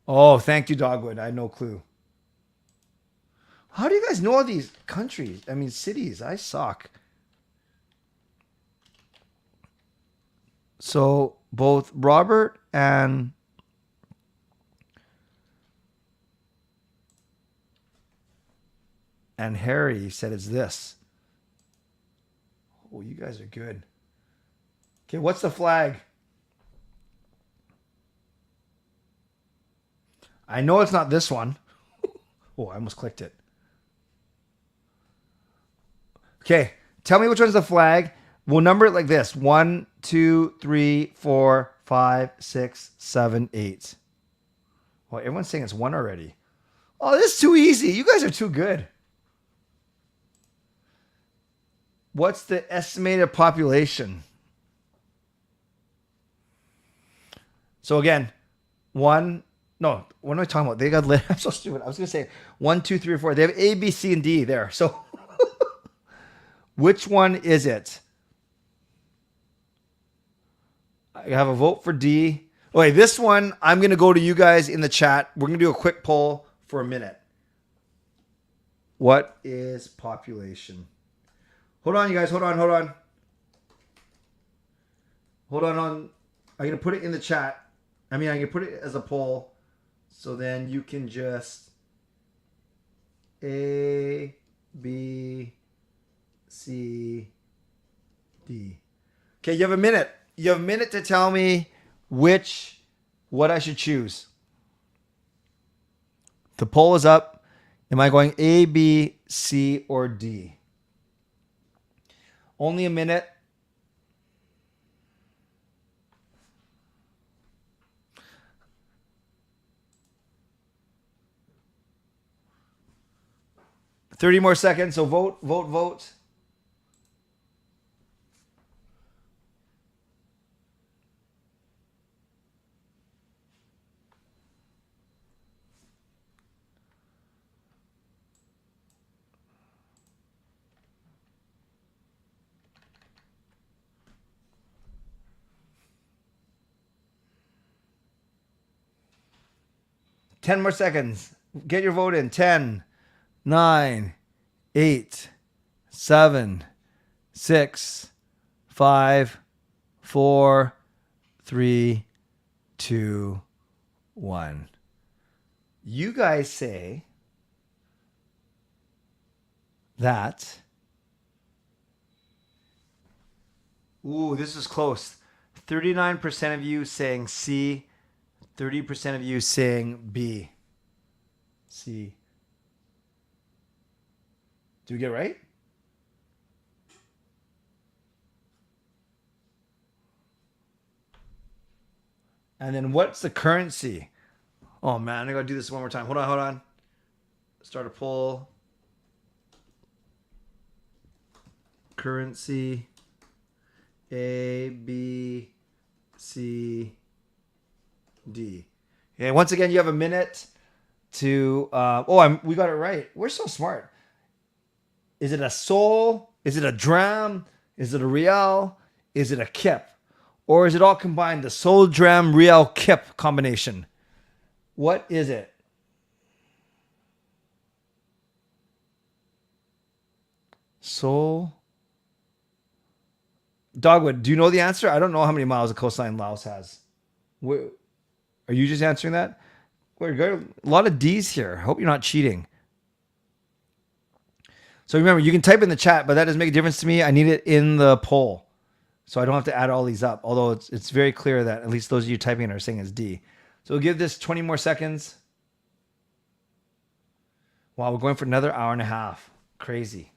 Oh, thank you, Dogwood. I had no clue. How do you guys know all these countries? I mean, cities. I suck. So both Robert and Harry said it's this. Oh, you guys are good. Okay, what's the flag? I know it's not this one. Oh, I almost clicked it. Okay, tell me which one's the flag. We'll number it like this: 1, 2, 3, 4, 5, 6, 7, 8. Well, everyone's saying it's 1 already. Oh, this is too easy. You guys are too good. What's the estimated population? So again, 1. No, what am I talking about? They got lit. I'm so stupid. I was going to say 1, 2, 3, or 4. They have A, B, C, and D there. So which one is it? I have a vote for D. Okay, this one, I'm going to go to you guys in the chat. We're going to do a quick poll for a minute. What is population? Hold on, you guys. Hold on. Hold on. I'm going to put it in the chat. I mean, I can put it as a poll. So then you can just A, B, C, D. Okay, you have a minute. You have a minute to tell me what I should choose. The poll is up. Am I going A, B, C, or D? Only a minute. $30 more seconds, so vote, vote, vote. Ten more seconds. Get your vote in. 10, 9, 8, 7, 6, 5, 4, 3, 2, 1. You guys say that. Ooh, this is close. 39% of you saying C, 30% of you saying B. C. Do we get it right? And then what's the currency? Oh man, I gotta do this one more time. Hold on. Start a poll. Currency. A, B, C, D. And once again, you have a minute to. We got it right. We're so smart. Is it a sol? Is it a dram? Is it a real? Is it a kip? Or is it all combined? The sol, dram, real, kip combination. What is it? Sol. Dogwood, do you know the answer? I don't know how many miles the coastline Laos has. Are you just answering that? We're good. A lot of D's here. I hope you're not cheating. So remember, you can type in the chat, but that doesn't make a difference to me. I need it in the poll. So I don't have to add all these up. Although it's very clear that at least those of you typing are saying it's D. So we'll give this 20 more seconds. Wow, we're going for another hour and a half. Crazy.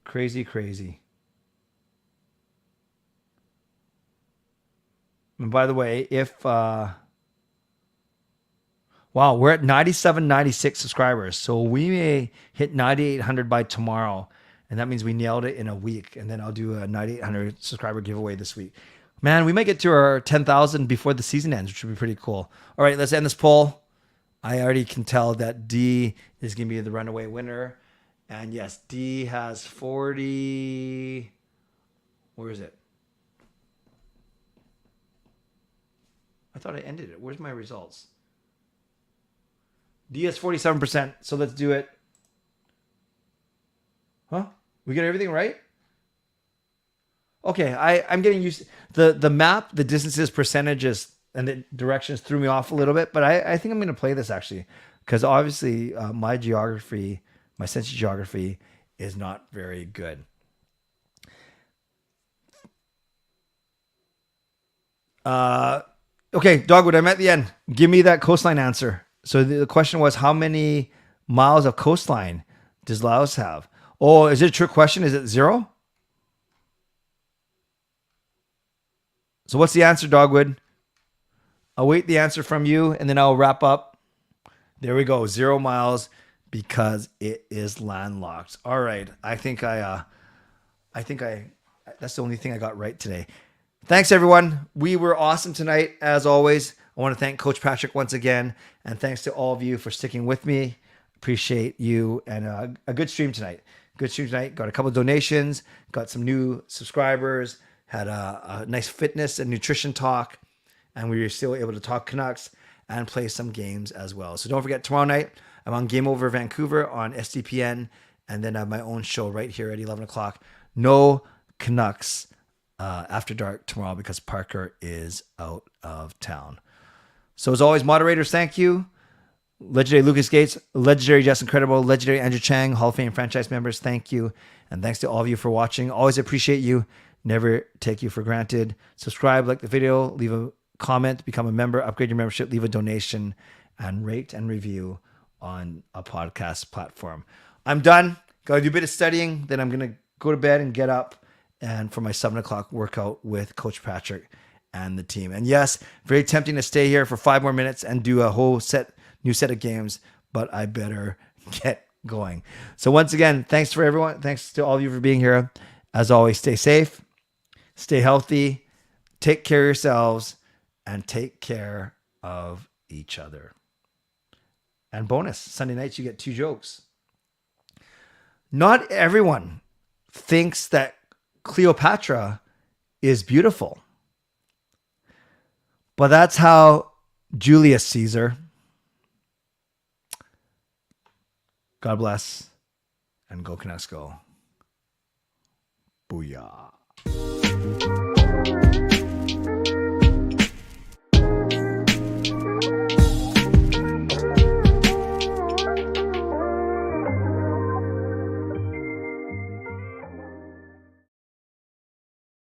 Crazy. And by the way, wow, we're at 9796 subscribers. So we may hit 9800 by tomorrow. And that means we nailed it in a week. And then I'll do a 9800 subscriber giveaway this week. Man, we might get to our 10,000 before the season ends, which would be pretty cool. All right, let's end this poll. I already can tell that D is going to be the runaway winner. And yes, D has 40. Where is it? I thought I ended it. Where's my results? D has 47%. So let's do it. Huh? We get everything right? Okay, I'm getting used to the map, the distances, percentages, and the directions threw me off a little bit, but I think I'm going to play this actually, because obviously my sense of geography is not very good. Okay, Dogwood, I'm at the end. Give me that coastline answer. So the question was, how many miles of coastline does Laos have? Oh, is it a trick question? Is it 0? So what's the answer, Dogwood? I'll wait the answer from you, and then I'll wrap up. There we go, 0 miles, because it is landlocked. All right, I think that's the only thing I got right today. Thanks, everyone. We were awesome tonight, as always. I want to thank Coach Patrick once again, and thanks to all of you for sticking with me. Appreciate you, and a good stream tonight. Got a couple of donations, got some new subscribers, had a nice fitness and nutrition talk, and we were still able to talk Canucks and play some games as well. So don't forget, tomorrow night, I'm on Game Over Vancouver on SDPN, and then I have my own show right here at 11 o'clock. No Canucks after dark tomorrow because Parker is out of town. So as always, moderators, thank you. legendary Lucas Gates, legendary Justin Credible, legendary Andrew Chang, Hall of Fame franchise members. Thank you. And thanks to all of you for watching. Always appreciate you. Never take you for granted. Subscribe, like the video, leave a comment, become a member, upgrade your membership, leave a donation, and rate and review on a podcast platform. I'm done. Got to do a bit of studying. Then I'm going to go to bed and get up and for my 7 o'clock workout with Coach Patrick and the team. And yes, very tempting to stay here for 5 more minutes and do a whole new set of games, but I better get going. So once again, thanks for everyone. Thanks to all of you for being here. As always, stay safe, stay healthy, take care of yourselves, and take care of each other. And bonus, Sunday nights you get 2 jokes. Not everyone thinks that Cleopatra is beautiful. But that's how Julius Caesar. God bless. And go Canucks go. Booyah.